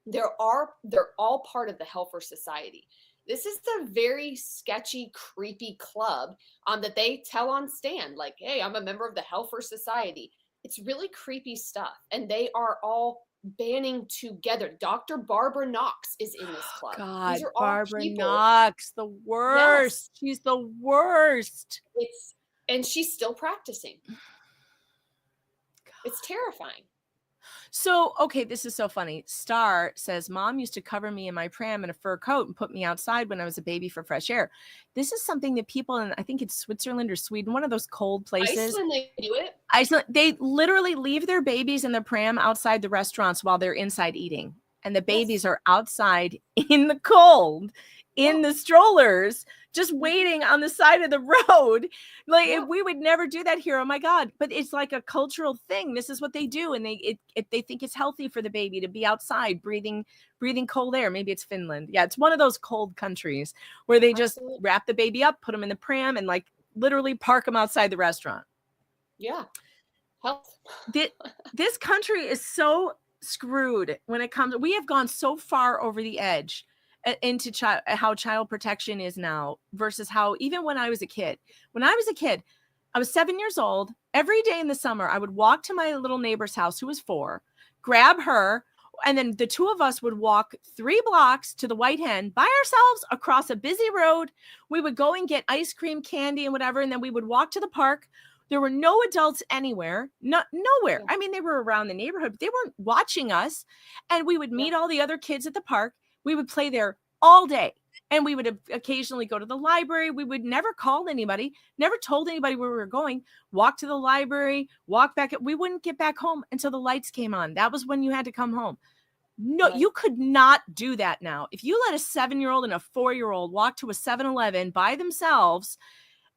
Speaker 10: They're all part of the Helfer Society. This is a very sketchy, creepy club that they tell on stand, like, hey, I'm a member of the Helfer Society. It's really creepy stuff. And they are all banding together. Dr. Barbara Knox is in this club.
Speaker 5: God,
Speaker 10: these are all
Speaker 5: Barbara
Speaker 10: people.
Speaker 5: Knox, the worst.
Speaker 10: Yes.
Speaker 5: She's the worst.
Speaker 10: And she's still practicing. It's terrifying.
Speaker 5: So, okay, this is so funny. Star says, Mom used to cover me in my pram in a fur coat and put me outside when I was a baby for fresh air. This is something that people in, I think it's Switzerland or Sweden, one of those cold places.
Speaker 10: Iceland, they do it.
Speaker 5: Iceland, they literally leave their babies in the pram outside the restaurants while they're inside eating. And the babies are outside in the cold, in the strollers, just waiting on the side of the road. Like, we would never do that here. Oh my God. But it's like a cultural thing. This is what they do. And they think it's healthy for the baby to be outside breathing cold air. Maybe it's Finland. Yeah. It's one of those cold countries where they just wrap the baby up, put them in the pram, and like literally park them outside the restaurant.
Speaker 10: Yeah. Health.
Speaker 5: This country is so screwed when it comes. We have gone so far over the edge into how child protection is now versus how even when I was a kid. When I was a kid, I was 7 years old. Every day in the summer, I would walk to my little neighbor's house who was 4, grab her, and then the two of us would walk 3 blocks to the White Hen by ourselves across a busy road. We would go and get ice cream, candy, and whatever, and then we would walk to the park. There were no adults anywhere, nowhere. I mean, they were around the neighborhood, but they weren't watching us. And we would meet all the other kids at the park. We would play there all day. And we would occasionally go to the library. We would never call anybody, never told anybody where we were going, walk to the library, walk back. We wouldn't get back home until the lights came on. That was when you had to come home. No, you could not do that now. If you let a 7-year-old and a 4-year-old walk to a 7-Eleven by themselves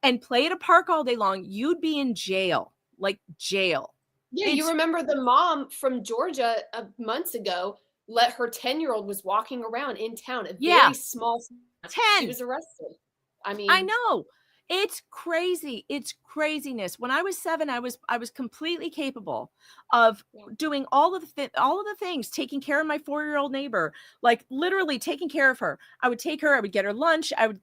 Speaker 5: and play at a park all day long, you'd be in jail, like jail.
Speaker 10: Yeah, you remember the mom from Georgia months ago let her 10-year-old was walking around in town, a very small
Speaker 5: 10.
Speaker 10: She was arrested. I mean,
Speaker 5: I know. It's crazy. It's craziness. When I was 7, I was completely capable of doing all of the things, taking care of my 4-year-old neighbor, like literally taking care of her. I would take her, I would get her lunch, I would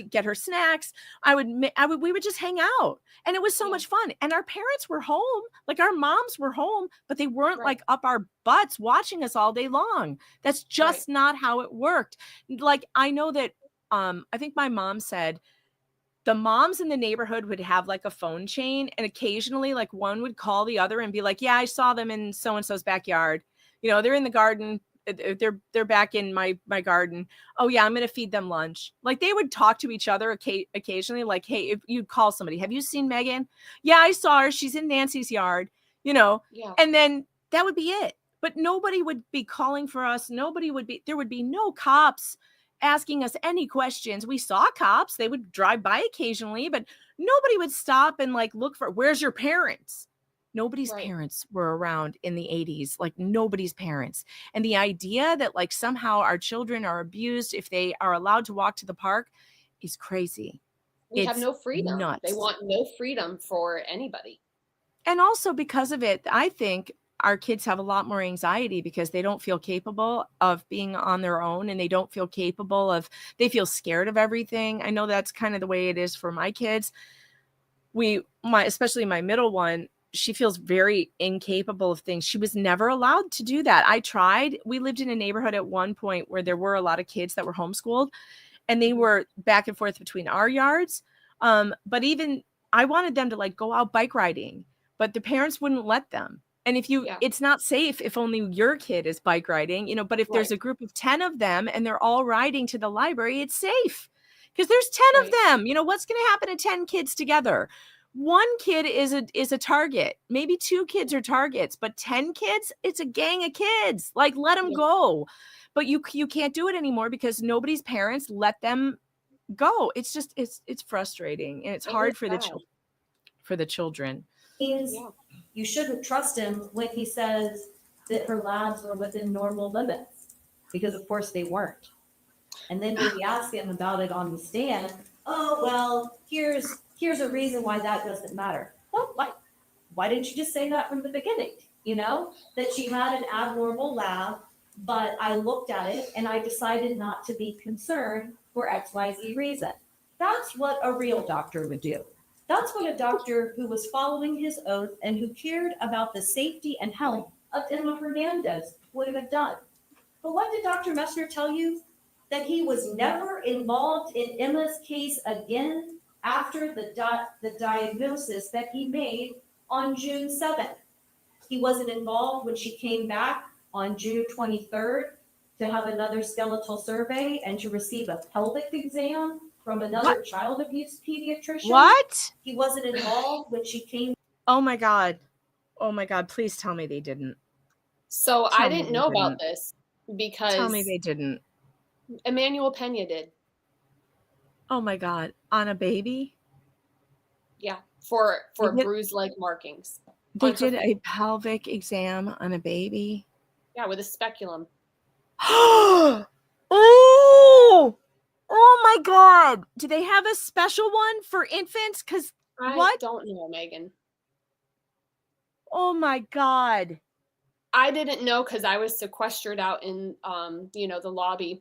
Speaker 5: get her snacks. We would just hang out, and it was so much fun. And our parents were home, like our moms were home, but they weren't like up our butts watching us all day long. That's just not how it worked. Like, I know that, I think my mom said, the moms in the neighborhood would have like a phone chain, and occasionally like one would call the other and be like, yeah, I saw them in so-and-so's backyard. You know, they're in the garden. They're back in my garden. Oh yeah, I'm going to feed them lunch. Like, they would talk to each other occasionally. Like, hey, if you'd call somebody, have you seen Megan? Yeah, I saw her. She's in Nancy's yard, you know? Yeah. And then that would be it. But nobody would be calling for us. There would be no cops asking us any questions. We saw cops, they would drive by occasionally, but nobody would stop and like look for, where's your parents? Nobody's parents were around in the 80s, like nobody's parents. And the idea that like somehow our children are abused if they are allowed to walk to the park is crazy.
Speaker 10: We have no freedom.
Speaker 5: Nuts.
Speaker 10: They want no freedom for anybody.
Speaker 5: And also because of it, I think our kids have a lot more anxiety because they don't feel capable of being on their own, and they don't feel capable of, they feel scared of everything. I know that's kind of the way it is for my kids. Especially my middle one, she feels very incapable of things. She was never allowed to do that. I tried. We lived in a neighborhood at one point where there were a lot of kids that were homeschooled, and they were back and forth between our yards. But even I wanted them to like go out bike riding, but the parents wouldn't let them. And it's not safe if only your kid is bike riding, you know, but if there's a group of 10 of them and they're all riding to the library, it's safe because there's 10 of them. You know, what's going to happen to 10 kids together? One kid is a target. Maybe 2 kids are targets, but 10 kids, it's a gang of kids. Like, let them go. But you can't do it anymore because nobody's parents let them go. It's just, it's frustrating, and it's hard for the children.
Speaker 12: You shouldn't trust him when he says that her labs were within normal limits, because of course they weren't. And then when we ask him about it on the stand, oh, well, here's a reason why that doesn't matter. Well, why didn't you just say that from the beginning? You know, that she had an abnormal lab, but I looked at it and I decided not to be concerned for XYZ reason. That's what a real doctor would do. That's what a doctor who was following his oath and who cared about the safety and health of Emma Hernandez would have done. But what did Dr. Messner tell you? That he was never involved in Emma's case again after the diagnosis that he made on June 7th. He wasn't involved when she came back on June 23rd to have another skeletal survey and to receive a pelvic exam from another child abuse pediatrician.
Speaker 5: What?
Speaker 12: He wasn't involved when she came.
Speaker 5: Oh my God. Please tell me they didn't.
Speaker 10: So I didn't know about this because.
Speaker 5: Tell me they didn't.
Speaker 10: Emmanuel Pena did.
Speaker 5: Oh my God. On a baby?
Speaker 10: Yeah. For bruised leg markings.
Speaker 5: They did a pelvic exam on a baby?
Speaker 10: Yeah, with a speculum.
Speaker 5: Oh my God. Do they have a special one for infants? Because
Speaker 10: I don't know, Megan.
Speaker 5: Oh my God.
Speaker 10: I didn't know because I was sequestered out in the lobby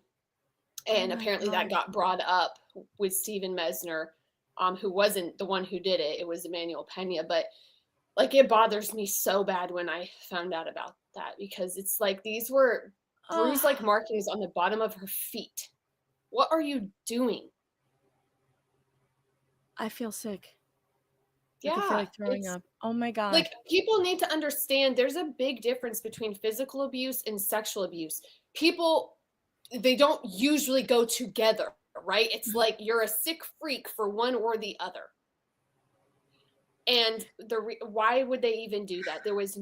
Speaker 10: And apparently that got brought up with Stephen Mesner, who wasn't the one who did it. It was Emmanuel Pena. But like, it bothers me so bad when I found out about that, because it's like these were bruise-like markings on the bottom of her feet. What are you doing?
Speaker 5: I feel sick.
Speaker 10: Yeah,
Speaker 5: I feel like throwing up. Oh my God.
Speaker 10: Like, people need to understand there's a big difference between physical abuse and sexual abuse. People, they don't usually go together, right? It's like you're a sick freak for one or the other. And why would they even do that? There was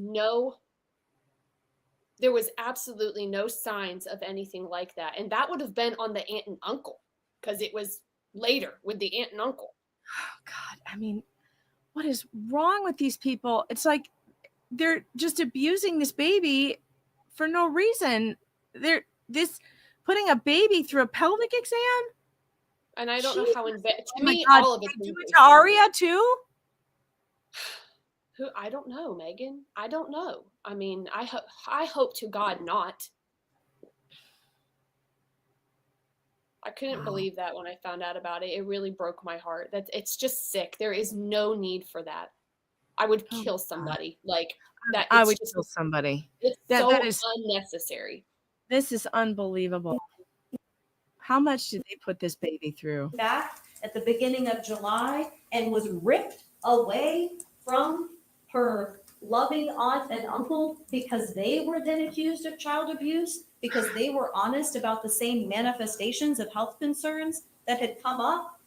Speaker 10: absolutely no signs of anything like that. And that would have been on the aunt and uncle, because it was later with the aunt and uncle.
Speaker 5: Oh God. I mean, what is wrong with these people? It's like they're just abusing this baby for no reason. They're putting a baby through a pelvic exam.
Speaker 10: And I don't know how to me,
Speaker 5: God,
Speaker 10: all of it.
Speaker 5: do it to Aria too?
Speaker 10: Who, I don't know, Megan. I don't know. I mean, I hope to God not. I couldn't believe that when I found out about it. It really broke my heart. It's just sick. There is no need for that. I would kill somebody like that.
Speaker 5: I would kill somebody.
Speaker 10: It's
Speaker 5: that is
Speaker 10: unnecessary.
Speaker 5: This is unbelievable. How much did they put this baby through?
Speaker 12: Back at the beginning of July and was ripped away from her loving aunt and uncle because they were then accused of child abuse, because they were honest about the same manifestations of health concerns that had come up.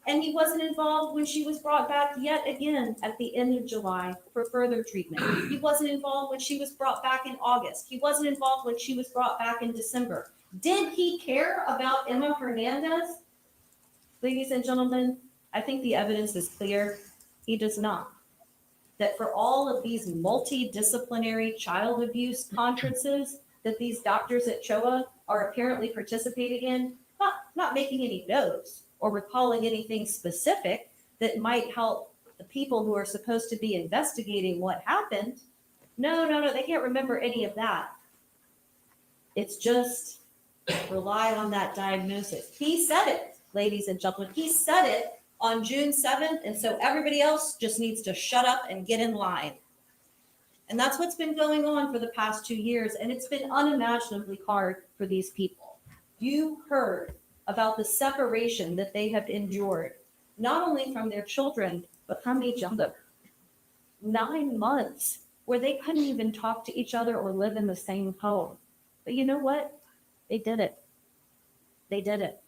Speaker 12: And he wasn't involved when she was brought back yet again at the end of July for further treatment. He wasn't involved when she was brought back in August. He wasn't involved when she was brought back in December. Did he care about Emma Hernandez? Ladies and gentlemen, I think the evidence is clear. He does not. That for all of these multidisciplinary child abuse conferences that these doctors at CHOA are apparently participating in, not making any notes or recalling anything specific that might help the people who are supposed to be investigating what happened. No, they can't remember any of that. It's just rely on that diagnosis. He said it, ladies and gentlemen. He said it on June 7th, and so everybody else just needs to shut up and get in line. And that's what's been going on for the past 2 years, and it's been unimaginably hard for these people. You heard about the separation that they have endured, not only from their children, but from each other. 9 months where they couldn't even talk to each other or live in the same home. But you know what? They did it. They did it.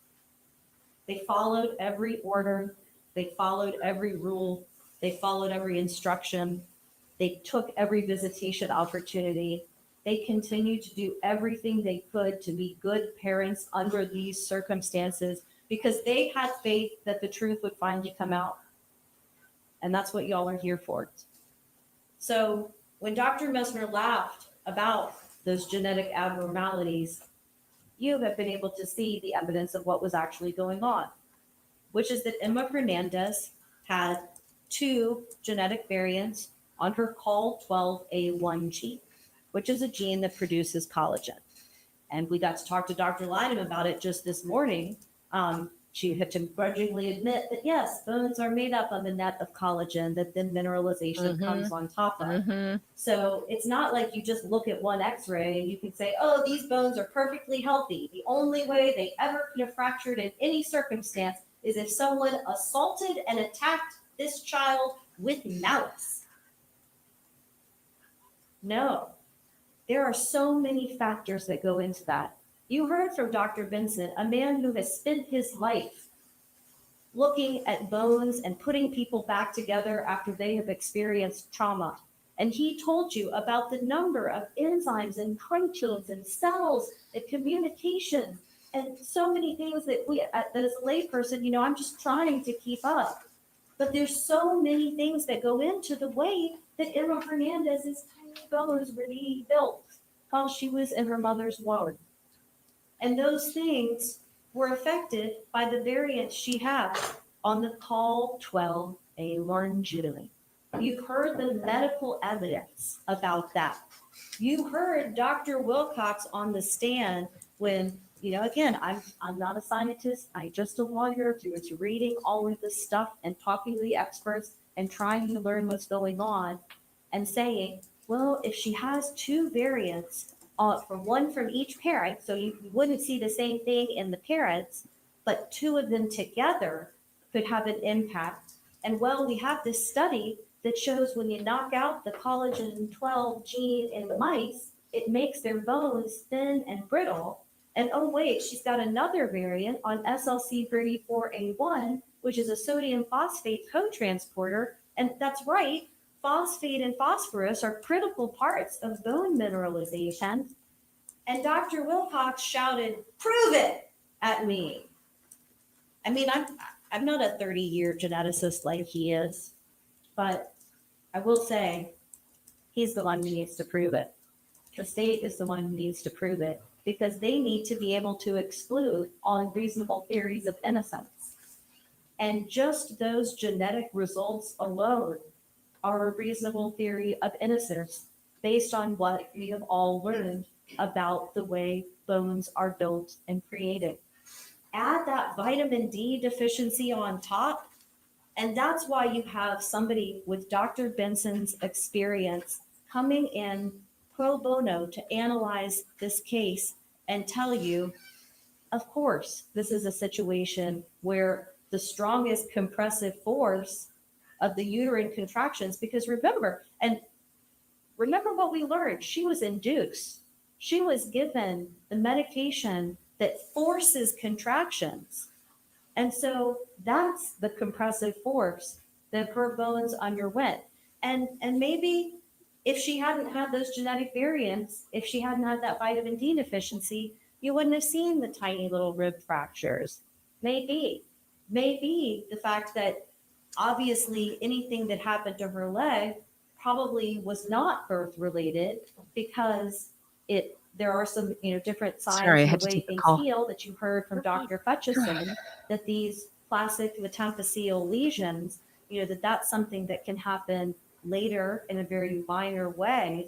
Speaker 12: They followed every order. They followed every rule. They followed every instruction. They took every visitation opportunity. They continued to do everything they could to be good parents under these circumstances because they had faith that the truth would finally come out. And that's what y'all are here for. So when Dr. Mesner laughed about those genetic abnormalities, you have been able to see the evidence of what was actually going on, which is that Emma Hernandez had 2 genetic variants on her COL12A1 gene, which is a gene that produces collagen. And we got to talk to Dr. Lynham about it just this morning. She had to grudgingly admit that, yes, bones are made up of a net of collagen that then mineralization comes on top of. So it's not like you just look at one x-ray and you can say, oh, these bones are perfectly healthy. The only way they ever could have fractured in any circumstance is if someone assaulted and attacked this child with malice. No, there are so many factors that go into that. You heard from Dr. Vincent, a man who has spent his life looking at bones and putting people back together after they have experienced trauma. And he told you about the number of enzymes and proteins and cells and communication and so many things that that as a layperson, I'm just trying to keep up. But there's so many things that go into the way that Emma Hernandez's tiny bones were being built while she was in her mother's ward. And those things were affected by the variants she had on the COL12A1 gene. You've heard the medical evidence about that. You heard Dr. Wilcox on the stand when again, I'm not a scientist. I'm just a lawyer who is reading all of this stuff and talking to the experts and trying to learn what's going on and saying, well, if she has two variants, from one from each parent, so you wouldn't see the same thing in the parents, but two of them together could have an impact. And well, we have this study that shows when you knock out the collagen 12 gene in the mice, it makes their bones thin and brittle. And oh wait, she's got another variant on SLC34A1, which is a sodium phosphate co-transporter. And that's right, phosphate and phosphorus are critical parts of bone mineralization. And Dr. Wilcox shouted, "Prove it," at me. I mean, I'm not a 30-year geneticist like he is, but I will say he's the one who needs to prove it. The state is the one who needs to prove it, because they need to be able to exclude all reasonable theories of innocence. And just those genetic results alone are a reasonable theory of innocence based on what we have all learned about the way bones are built and created. Add that vitamin D deficiency on top, and that's why you have somebody with Dr. Benson's experience coming in pro bono to analyze this case and tell you, of course, this is a situation where the strongest compressive force of the uterine contractions, because remember what we learned, she was induced. She was given the medication that forces contractions. And so that's the compressive force that her bones underwent. And maybe if she hadn't had those genetic variants, if she hadn't had that vitamin D deficiency, you wouldn't have seen the tiny little rib fractures. Maybe the fact that obviously anything that happened to her leg probably was not birth related, because there are some different signs of the way things heal that you heard from Dr. Fetchison, that these classic metempsyseal lesions, that's something that can happen later in a very minor way.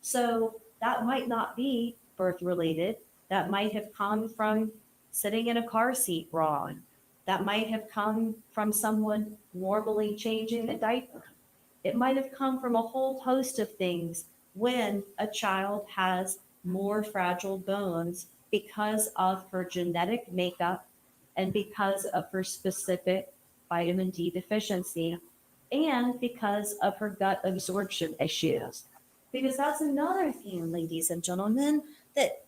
Speaker 12: So that might not be birth related. That might have come from sitting in a car seat wrong. That might have come from someone normally changing a diaper. It might have come from a whole host of things when a child has more fragile bones because of her genetic makeup and because of her specific vitamin D deficiency, and because of her gut absorption issues. Because that's another thing, ladies and gentlemen, that,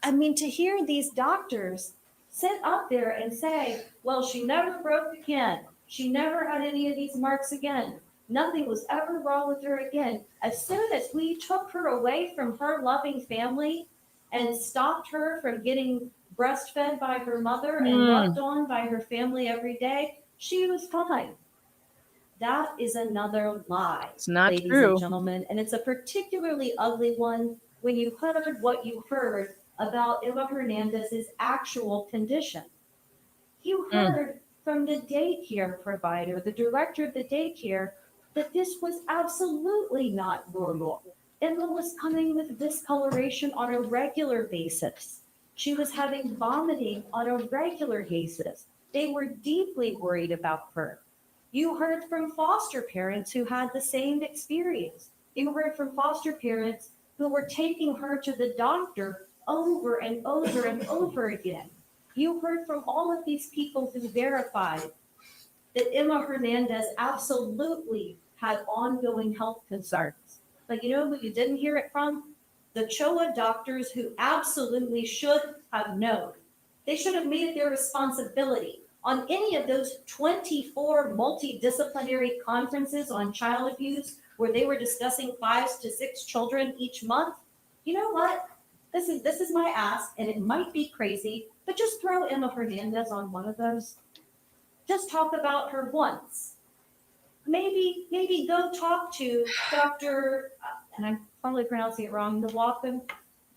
Speaker 12: to hear these doctors sit up there and say, well, she never broke again. She never had any of these marks again. Nothing was ever wrong with her again. As soon as we took her away from her loving family and stopped her from getting breastfed by her mother and loved on by her family every day, she was fine. That is another lie,
Speaker 5: it's not
Speaker 12: ladies
Speaker 5: true.
Speaker 12: And gentlemen. And it's a particularly ugly one when you heard what you heard about Emma Hernandez's actual condition. You heard from the daycare provider, the director of the daycare, that this was absolutely not normal. Emma was coming with discoloration on a regular basis. She was having vomiting on a regular basis. They were deeply worried about her. You heard from foster parents who had the same experience. You heard from foster parents who were taking her to the doctor over and over and over again. You heard from all of these people who verified that Emma Hernandez absolutely had ongoing health concerns. But you know who you didn't hear it from? The CHOA doctors, who absolutely should have known. They should have made it their responsibility on any of those 24 multidisciplinary conferences on child abuse where they were discussing 5 to 6 children each month. You know what? This is my ask, and it might be crazy, but just throw Emma Hernandez on one of those. Just talk about her once. Maybe go talk to Dr. and I'm probably pronouncing it wrong, Nawalkin,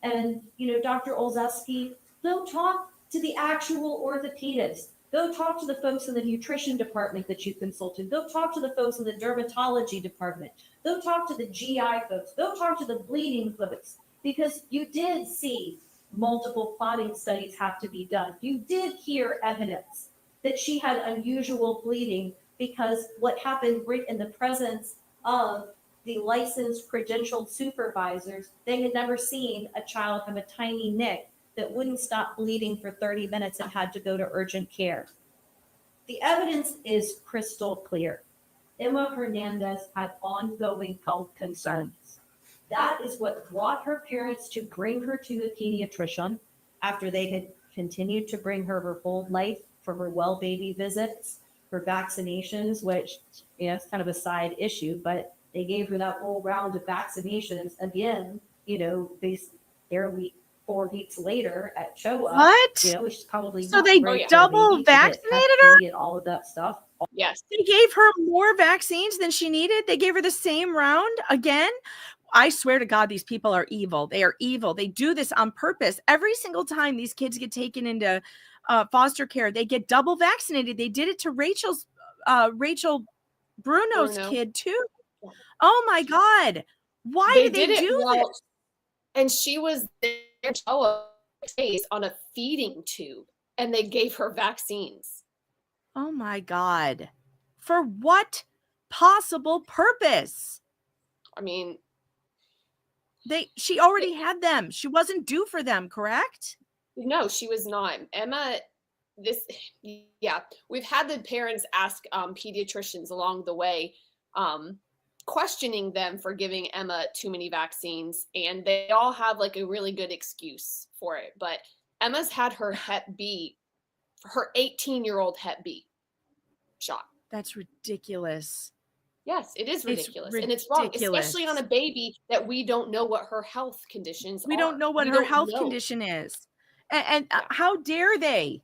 Speaker 12: and Dr. Olszewski. Go talk to the actual orthopedist. Go talk to the folks in the nutrition department that you consulted. Go talk to the folks in the dermatology department. Go talk to the GI folks. Go talk to the bleeding folks, because you did see multiple clotting studies have to be done. You did hear evidence that she had unusual bleeding because what happened right in the presence of the licensed credentialed supervisors, they had never seen a child have a tiny nick that wouldn't stop bleeding for 30 minutes and had to go to urgent care. The evidence is crystal clear. Emma Hernandez had ongoing health concerns. That is what brought her parents to bring her to the pediatrician after they had continued to bring her whole life for her well baby visits, for vaccinations, which, it's kind of a side issue, but they gave her that whole round of vaccinations. Again, they barely 4 weeks later at show up.
Speaker 5: What?
Speaker 12: Which is probably
Speaker 5: So they double vaccinated her?
Speaker 12: And all of that stuff.
Speaker 10: Yes.
Speaker 5: They gave her more vaccines than she needed. They gave her the same round again. I swear to God, these people are evil. They are evil. They do this on purpose. Every single time these kids get taken into foster care, they get double vaccinated. They did it to Rachel Bruno's kid too. Oh my God. Why did they do this?
Speaker 10: And she was there on a feeding tube, and they gave her vaccines.
Speaker 5: Oh my God. For what possible purpose?
Speaker 10: I mean,
Speaker 5: she already had them. She wasn't due for them, correct?
Speaker 10: No, she was not. Emma, we've had the parents ask pediatricians along the way, questioning them for giving Emma too many vaccines, and they all have like a really good excuse for it. But Emma's had her Hep B, her 18-year-old Hep B shot.
Speaker 5: That's ridiculous.
Speaker 10: Yes, it is ridiculous. And it's wrong, especially on a baby that we don't know what her health conditions are.
Speaker 5: We don't know what her health condition is. And how dare they?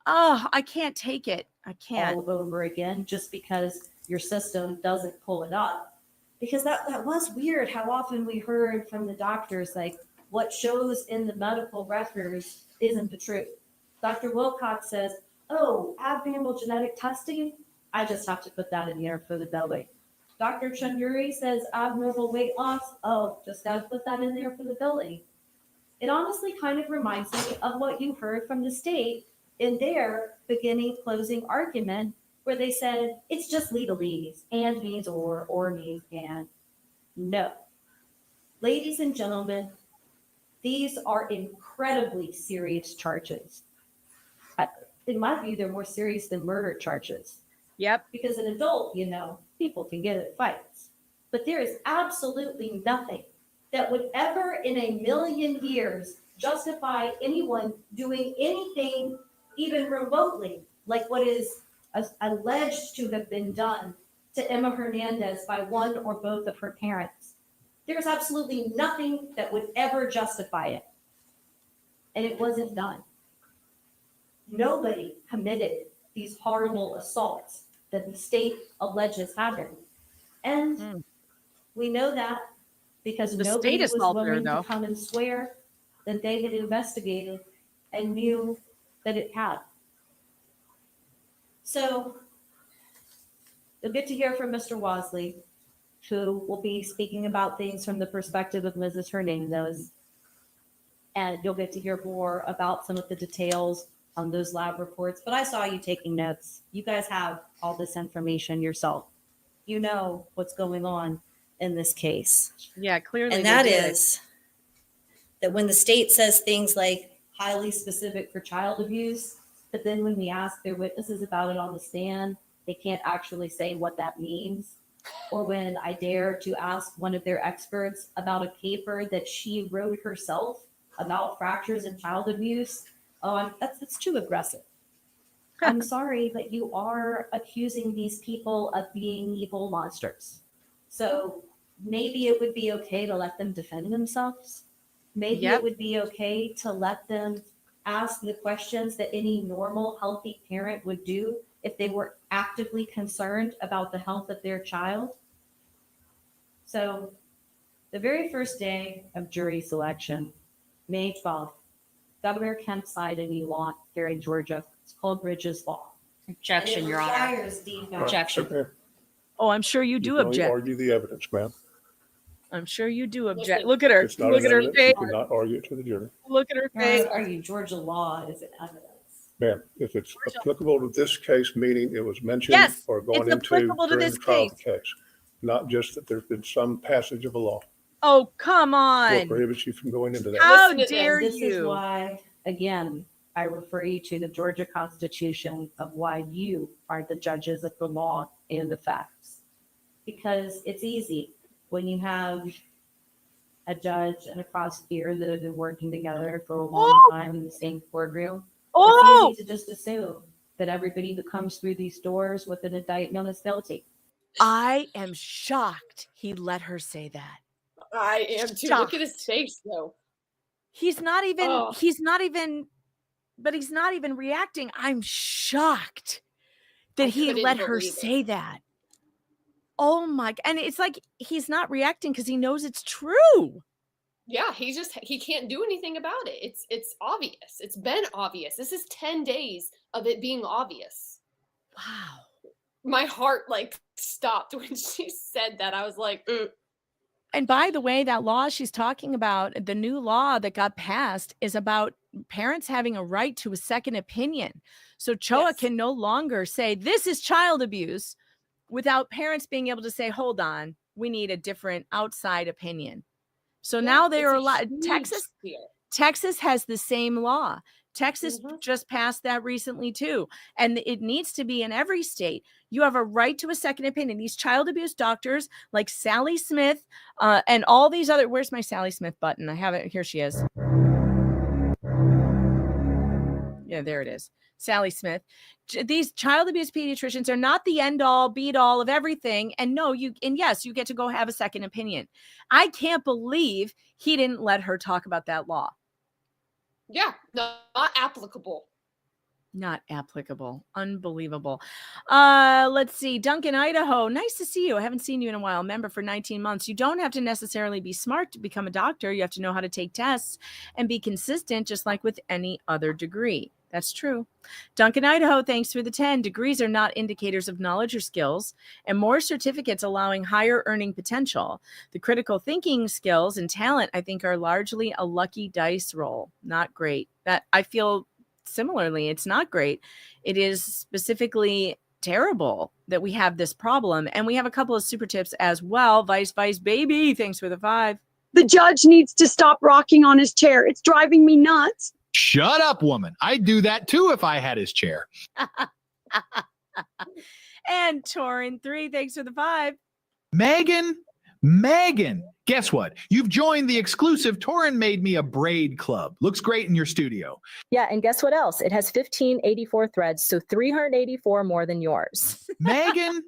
Speaker 5: Oh, I can't take it. I can't.
Speaker 12: All over again, just because your system doesn't pull it up. Because that was weird how often we heard from the doctors, like, what shows in the medical records isn't the truth. Dr. Wilcox says, oh, abnormal genetic testing, I just have to put that in there for the belly. Dr. Chanduri says abnormal weight loss, oh, just got to put that in there for the belly. It honestly kind of reminds me of what you heard from the state in their beginning-closing argument, where they said, it's just legalese, and means or means and. No. Ladies and gentlemen, these are incredibly serious charges. In my view, they're more serious than murder charges.
Speaker 5: Yep.
Speaker 12: Because an adult, people can get in fights. But there is absolutely nothing that would ever in a million years justify anyone doing anything even remotely like what is alleged to have been done to Emma Hernandez by one or both of her parents. There's absolutely nothing that would ever justify it. And it wasn't done. Nobody committed these horrible assaults that the state alleges happened. And we know that because nobody was willing to come and swear that they had investigated and knew that it had. So you'll get to hear from Mr. Wasley, who will be speaking about things from the perspective of Mrs. Hernandez. And you'll get to hear more about some of the details on those lab reports. But I saw you taking notes. You guys have all this information yourself. You know what's going on in this case.
Speaker 5: Yeah, clearly.
Speaker 14: And that is that when the state says things like
Speaker 12: highly specific for child abuse, but then when we ask their witnesses about it on the stand, they can't actually say what that means. Or when I dare to ask one of their experts about a paper that she wrote herself about fractures and child abuse, that's too aggressive. I'm sorry, but you are accusing these people of being evil monsters. So maybe it would be okay to let them defend themselves. Maybe it would be okay to let them ask the questions that any normal, healthy parent would do if they were actively concerned about the health of their child. So the very first day of jury selection, May 12th, Governor Kemp signed a new law here in Georgia. It's called Bridges Law.
Speaker 14: Objection, Your Honor.
Speaker 12: Objection.
Speaker 14: Okay.
Speaker 5: Oh, I'm sure you do
Speaker 13: can only
Speaker 5: object.
Speaker 13: argue the evidence, ma'am.
Speaker 5: I'm sure you do object.
Speaker 10: Listen,
Speaker 5: Look at her.
Speaker 13: It's not
Speaker 5: Look
Speaker 13: an
Speaker 5: at her
Speaker 13: evidence.
Speaker 5: face.
Speaker 13: You cannot argue it to the jury.
Speaker 5: Look at her
Speaker 12: You're
Speaker 5: face.
Speaker 12: not arguing Georgia law is an evidence.
Speaker 13: Ma'am, if it's applicable to this case, meaning it was mentioned
Speaker 5: Yes,
Speaker 13: or going
Speaker 5: it's
Speaker 13: into
Speaker 5: applicable to
Speaker 13: during
Speaker 5: this
Speaker 13: the trial of the
Speaker 5: case.
Speaker 13: case, not just that there's been some passage of a law.
Speaker 5: Oh, come
Speaker 13: What
Speaker 5: on.
Speaker 13: prohibits you from going into that?
Speaker 5: How
Speaker 10: Listen to
Speaker 5: dare
Speaker 12: This is
Speaker 5: you?
Speaker 12: why, again, I refer you to the Georgia Constitution of why you are the judges of the law and the facts. Because it's easy when you have a judge and a prosecutor that have been working together for a long time in the same courtroom.
Speaker 5: Oh,
Speaker 12: It's easy to just assume that everybody that comes through these doors with an indictment is guilty.
Speaker 5: I am shocked he let her say that.
Speaker 10: I am too. Look at his face, though.
Speaker 5: He's not even,
Speaker 10: Oh.
Speaker 5: but he's not even reacting. I'm shocked that
Speaker 10: I
Speaker 5: he
Speaker 10: couldn't
Speaker 5: let her
Speaker 10: believe it.
Speaker 5: say that. Oh my, and it's like he's not reacting because he knows it's true.
Speaker 10: Yeah, he can't do anything about it. It's obvious. It's been obvious. This is 10 days of it being obvious.
Speaker 5: Wow.
Speaker 10: My heart like stopped when she said that. I was like,
Speaker 5: And by the way, that law she's talking about, the new law that got passed, is about parents having a right to a second opinion. So CHOA can no longer say this is child abuse without parents being able to say, hold on, we need a different outside opinion. So now they
Speaker 10: it's
Speaker 5: are
Speaker 10: a
Speaker 5: allowed.
Speaker 10: huge deal.
Speaker 5: Texas has the same law. Texas just passed that recently too. And it needs to be in every state. You have a right to a second opinion. These child abuse doctors like Sally Smith and all these other, where's my Sally Smith button? I have it. Here she is. Yeah, there it is. Sally Smith. These child abuse pediatricians are not the end all be all of everything. And yes, you get to go have a second opinion. I can't believe he didn't let her talk about that law.
Speaker 10: Yeah, not applicable.
Speaker 5: Not applicable. Unbelievable. Let's see. Duncan, Idaho. Nice to see you. I haven't seen you in a while. Member for 19 months. You don't have to necessarily be smart to become a doctor. You have to know how to take tests and be consistent, just like with any other degree. That's true. Duncan, Idaho, thanks for the 10. Degrees are not indicators of knowledge or skills, and more certificates allowing higher earning potential. The critical thinking skills and talent, I think, are largely a lucky dice roll. Not great. That I feel similarly. It's not great. It is specifically terrible that we have this problem. And we have a couple of super tips as well. Vice baby. Thanks for the 5.
Speaker 15: The judge needs to stop rocking on his chair. It's driving me nuts.
Speaker 2: Shut up, woman. I'd do that too if I had his chair.
Speaker 5: And Torin 3, thanks for the 5.
Speaker 2: Megan, guess what? You've joined the exclusive Torin Made Me a Braid Club. Looks great in your studio.
Speaker 16: Yeah, and guess what else? It has 1584 threads, so 384 more than yours.
Speaker 2: Megan,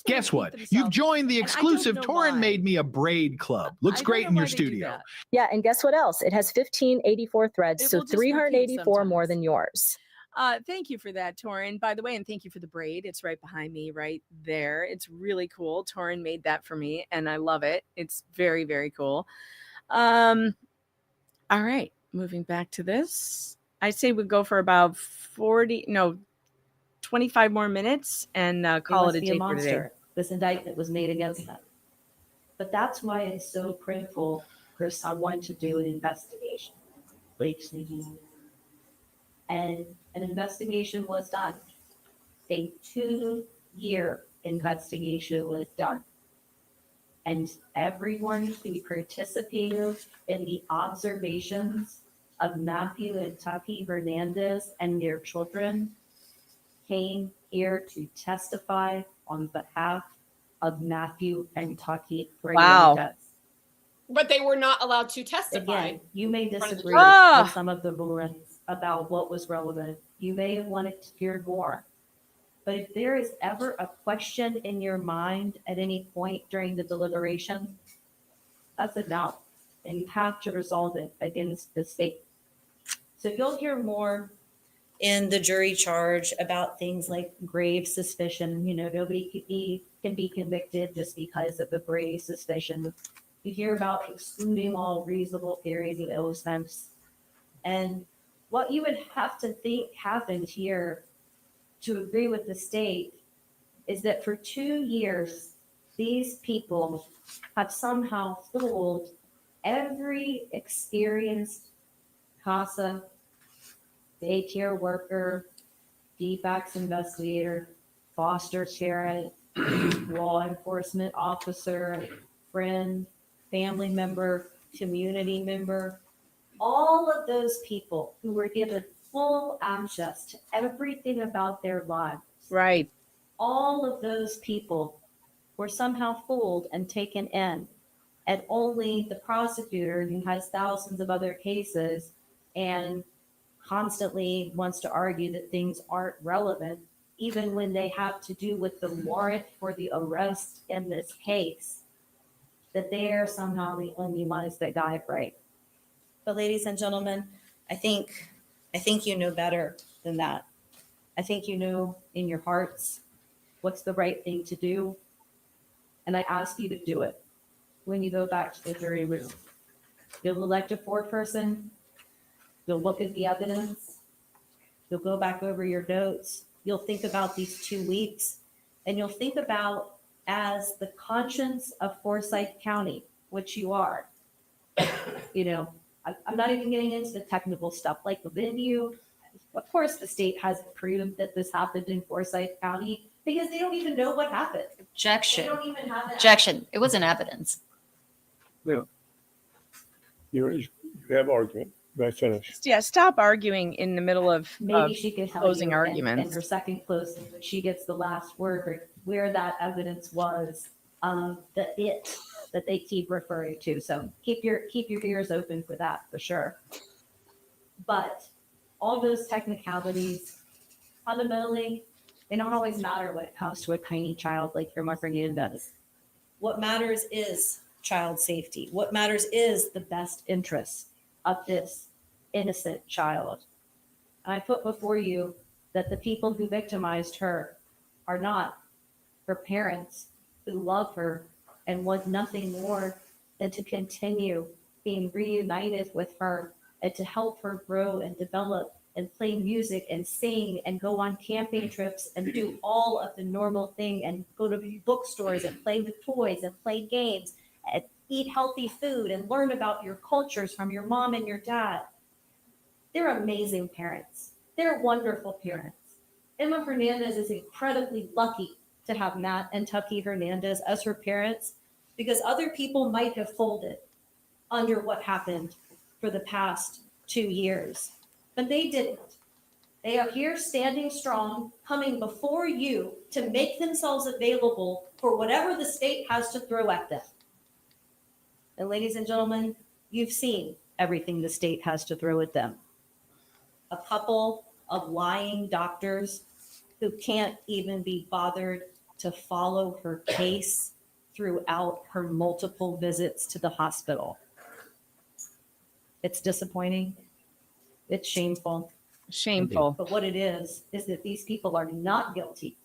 Speaker 2: guess what? You've joined the exclusive Torin Made Me a Braid Club. Looks great in your studio.
Speaker 16: Yeah, and guess what else? It has 1584 threads, so 384 more than yours.
Speaker 5: Thank you for that, Torin. By the way, and thank you for the braid. It's right behind me right there. It's really cool. Torin made that for me, and I love it. It's very, very cool. All right, moving back to this. I say we go for about 25 more minutes and call it a day for today.
Speaker 12: This indictment was made against them. But that's why it's so critical, Chris, I want to do an investigation. And an investigation was done. A 2-year investigation was done. And everyone who participated in the observations of Matthew and Tucky Hernandez and their children came here to testify on behalf of Matthew and Tucky Hernandez.
Speaker 10: But they were not allowed to testify.
Speaker 12: Again, you may disagree with some of the rulings about what was relevant. You may have wanted to hear more. But if there is ever a question in your mind at any point during the deliberation, that's a no. And you have to resolve it against the state. So you'll hear more
Speaker 14: in the jury charge about
Speaker 12: things like grave suspicion. Nobody can be convicted just because of the grave suspicion. You hear about excluding all reasonable theories of innocence. And what you would have to think happened here to agree with the state is that for 2 years, These people have somehow fooled every experienced CASA, daycare worker, DFACS investigator, foster parent, law enforcement officer, friend, family member, community member, all of those people who were given full access to everything about their lives.
Speaker 5: Right.
Speaker 12: All of those people were somehow fooled and taken in. And only the prosecutor, who has thousands of other cases and constantly wants to argue that things aren't relevant, even when they have to do with the warrant for the arrest in this case, that they are somehow the only ones that got it right.
Speaker 14: But ladies and gentlemen, I think you know better than that.
Speaker 12: I think you know in your hearts what's the right thing to do. And I ask you to do it when you go back to the jury room. You'll elect a foreperson. You'll look at the evidence. You'll go back over your notes. You'll think about these 2 weeks, and you'll think about, as the conscience of Forsyth County, which you are. You know, I'm not even getting into the technical stuff like the venue. Of course, the state hasn't proven that this happened in Forsyth County because they don't even know what happened.
Speaker 11: Objection.
Speaker 12: They don't even have that.
Speaker 11: Objection. It wasn't evidence.
Speaker 13: Yeah. You have argument. You may finish.
Speaker 5: Yeah, stop arguing in the middle of
Speaker 12: Maybe she could tell
Speaker 5: closing
Speaker 12: you
Speaker 5: arguments.
Speaker 12: in her second closing, when she gets the last word, where that evidence was, that they keep referring to. So keep your ears open for that, for sure. But all those technicalities, fundamentally, they don't always matter when it comes to a tiny child like your Hernandez.
Speaker 14: What matters is child safety. What matters is
Speaker 12: The best interests of this innocent child. I put before you that the people who victimized her are not her parents, who love her and want nothing more than to continue being reunited with her and to help her grow and develop and play music and sing and go on camping trips and do all of the normal thing and go to bookstores and play with toys and play games and eat healthy food and learn about your cultures from your mom and your dad. They're amazing parents. They're wonderful parents. Emma Hernandez is incredibly lucky to have Matt and Tucky Hernandez as her parents, because other people might have folded under what happened for the past 2 years, but they didn't. They are here standing strong, coming before you to make themselves available for whatever the state has to throw at them. And ladies and gentlemen, you've seen everything the state has to throw at them. A couple of lying doctors who can't even be bothered to follow her case throughout her multiple visits to the hospital. It's disappointing. It's shameful.
Speaker 5: Shameful.
Speaker 12: But what it is that these people are not guilty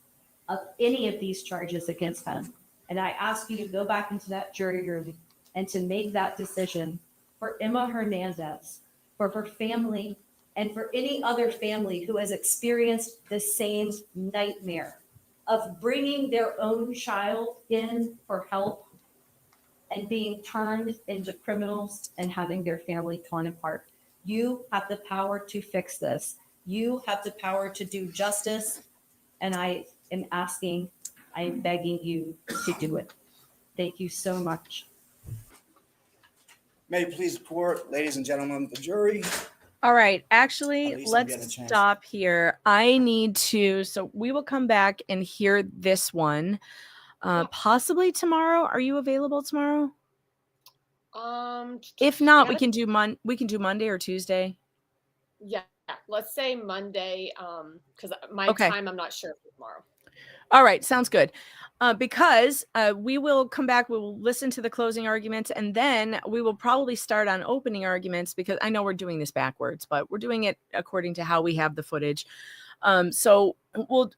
Speaker 12: of any of these charges against them. And I ask you to go back into that jury room and to make that decision for Emma Hernandez, for her family, and for any other family who has experienced the same nightmare of bringing their own child in for help and being turned into criminals and having their family torn apart. You have the power to fix this. You have the power to do justice. And I am begging you to do it. Thank you so much.
Speaker 17: May it please the court, ladies and gentlemen of the jury.
Speaker 5: All right.
Speaker 17: At
Speaker 5: Actually,
Speaker 17: least I'm getting
Speaker 5: let's
Speaker 17: a chance.
Speaker 5: stop here. I need to, so we will come back and hear this one possibly tomorrow. Are you available tomorrow? If not, we can do Monday or Tuesday.
Speaker 10: Yeah, let's say Monday, because my
Speaker 5: Okay.
Speaker 10: time, I'm not sure for tomorrow.
Speaker 5: All right, sounds good. Because we will come back, we will listen to the closing arguments, and then we will probably start on opening arguments, because I know we're doing this backwards, but we're doing it according to how we have the footage. So we'll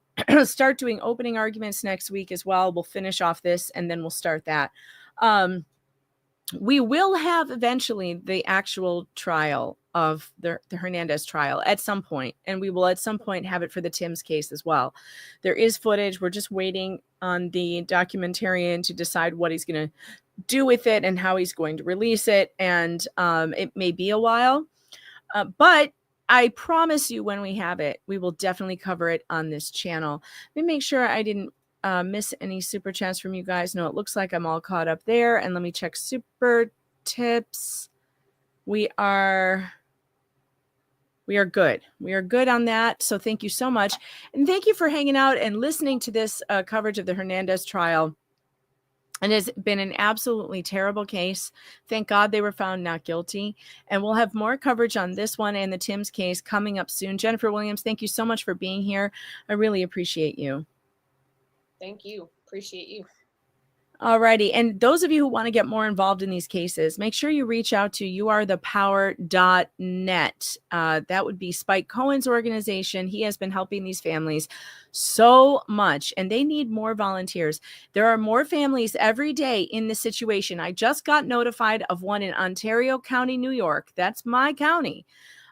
Speaker 5: start doing opening arguments next week as well. We'll finish off this, and then we'll start that. We will have eventually the actual trial of the Hernandez trial at some point, and we will at some point have it for the Timms case as well. There is footage. We're just waiting on the documentarian to decide what he's going to do with it and how he's going to release it, and it may be a while, but I promise you when we have it, we will definitely cover it on this channel. Let me make sure I didn't miss any super chats from you guys. No, it looks like I'm all caught up there. And let me check super tips. We are good. We are good on that. So thank you so much. And thank you for hanging out and listening to this coverage of the Hernandez trial. It has been an absolutely terrible case. Thank God they were found not guilty. And we'll have more coverage on this one and the Timms case coming up soon. Jennifer Williams, thank you so much for being here. I really appreciate you.
Speaker 10: Thank you. Appreciate you.
Speaker 5: All righty. And those of you who want to get more involved in these cases, make sure you reach out to youarethepower.net. That would be Spike Cohen's organization. He has been helping these families so much, and they need more volunteers. There are more families every day in this situation. I just got notified of one in Ontario County, New York. That's my county.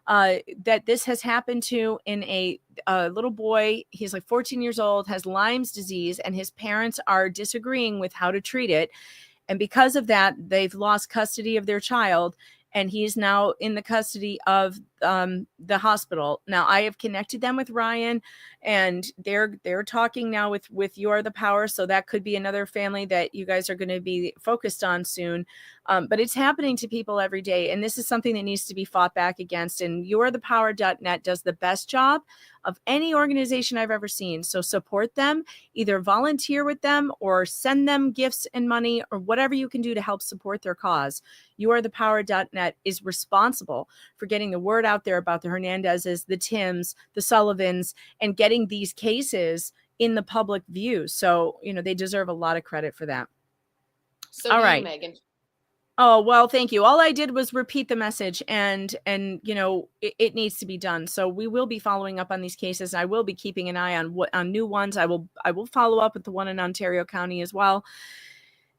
Speaker 5: That this has happened to in a little boy. He's like 14 years old, has Lyme's disease, and his parents are disagreeing with how to treat it. And because of that, they've lost custody of their child, and he's now in the custody of the hospital. Now, I have connected them with Ryan, and they're talking now with You Are the Power. So that could be another family that you guys are going to be focused on soon. But it's happening to people every day, and this is something that needs to be fought back against. And youarethepower.net does the best job of any organization I've ever seen. So support them, either volunteer with them or send them gifts and money or whatever you can do to help support their cause. Youarethepower.net is responsible for getting the word out there about the Hernandezes, the Timms, the Sullivans, and getting these cases in the public view. So, they deserve a lot of credit for that.
Speaker 10: So
Speaker 5: all right,
Speaker 10: Megan.
Speaker 5: Oh, well, thank you. All I did was repeat the message, and it needs to be done. So we will be following up on these cases. I will be keeping an eye on new ones. I will follow up with the one in Ontario County as well.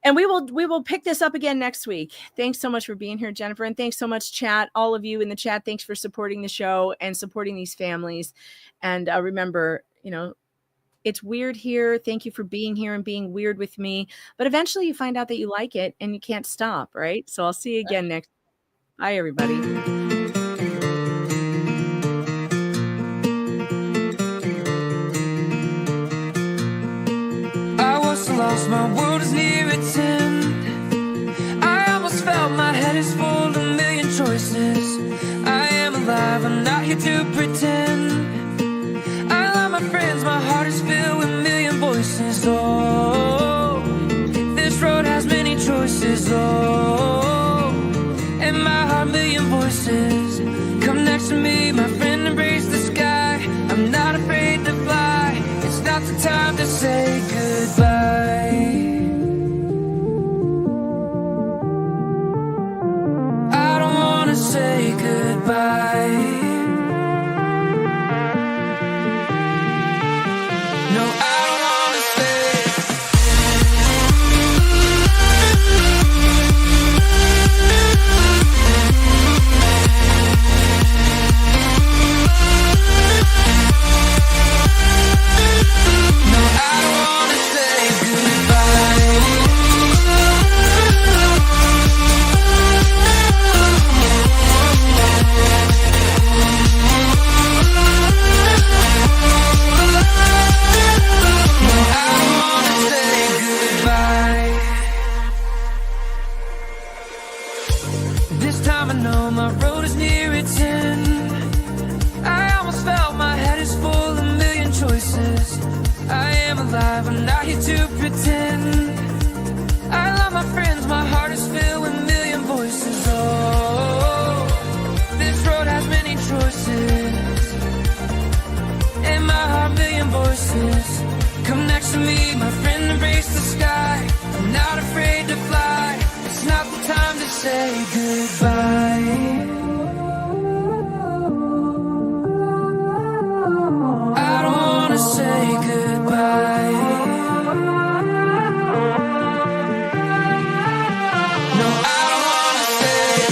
Speaker 5: And we will pick this up again next week. Thanks so much for being here, Jennifer. And thanks so much, chat. All of you in the chat, thanks for supporting the show and supporting these families. And remember, it's weird here. Thank you for being here and being weird with me. But eventually you find out that you like it and you can't stop, right? So I'll see you again next. Bye, everybody.
Speaker 18: I was lost, my world is near its end. I almost felt my head is full of a million choices. I am alive, I'm not here to pretend. I love my friends, my heart is filled with a million voices. Oh, this road has many choices. Oh, and my heart, million voices. Come next to me, my friend, embrace the sky. I'm not afraid to fly. It's not the time to say goodbye. I don't wanna say goodbye. I'm not here to pretend. I love my friends, my heart is filled with a million voices. Oh, this road has many choices, and my heart, million voices. Come next to me, my friend, embrace the sky. I'm not afraid to fly. It's not the time to say goodbye. I don't wanna say goodbye. No, I don't wanna say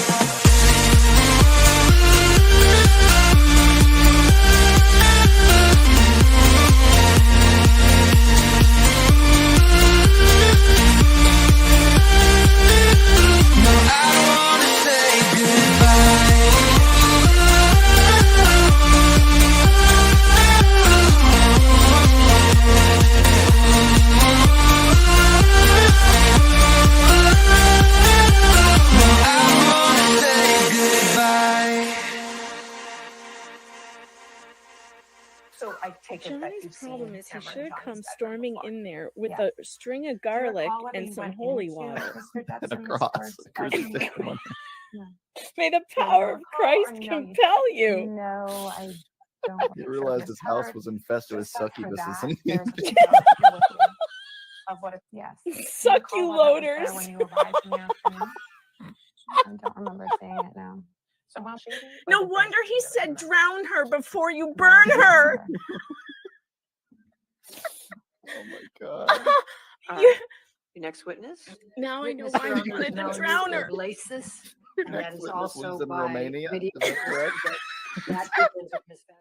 Speaker 5: Johnny's problem is he should have come storming in there with
Speaker 6: Yeah.
Speaker 5: a string of garlic and some holy water.
Speaker 6: And
Speaker 2: a cross. a crucifix on it.
Speaker 5: May the power of Christ compel you.
Speaker 6: No, I don't.
Speaker 19: You realized his house was infested with succubuses. And
Speaker 6: Of what? Yes.
Speaker 5: Succuloters.
Speaker 6: When you arrived in the afternoon. I don't remember saying it now. So while she
Speaker 5: No wonder he said drown her before you burn her.
Speaker 19: oh my god.
Speaker 5: You-
Speaker 8: Your next witness?
Speaker 5: Now I know
Speaker 8: Witness
Speaker 5: why you
Speaker 8: from
Speaker 5: wanted to
Speaker 8: known
Speaker 5: drown
Speaker 8: as
Speaker 5: her.
Speaker 8: Laces. And that is
Speaker 19: Witness
Speaker 8: also
Speaker 19: lives in
Speaker 8: by
Speaker 19: Romania.
Speaker 8: video.
Speaker 19: Is that correct?
Speaker 8: That begins with Miss Fast.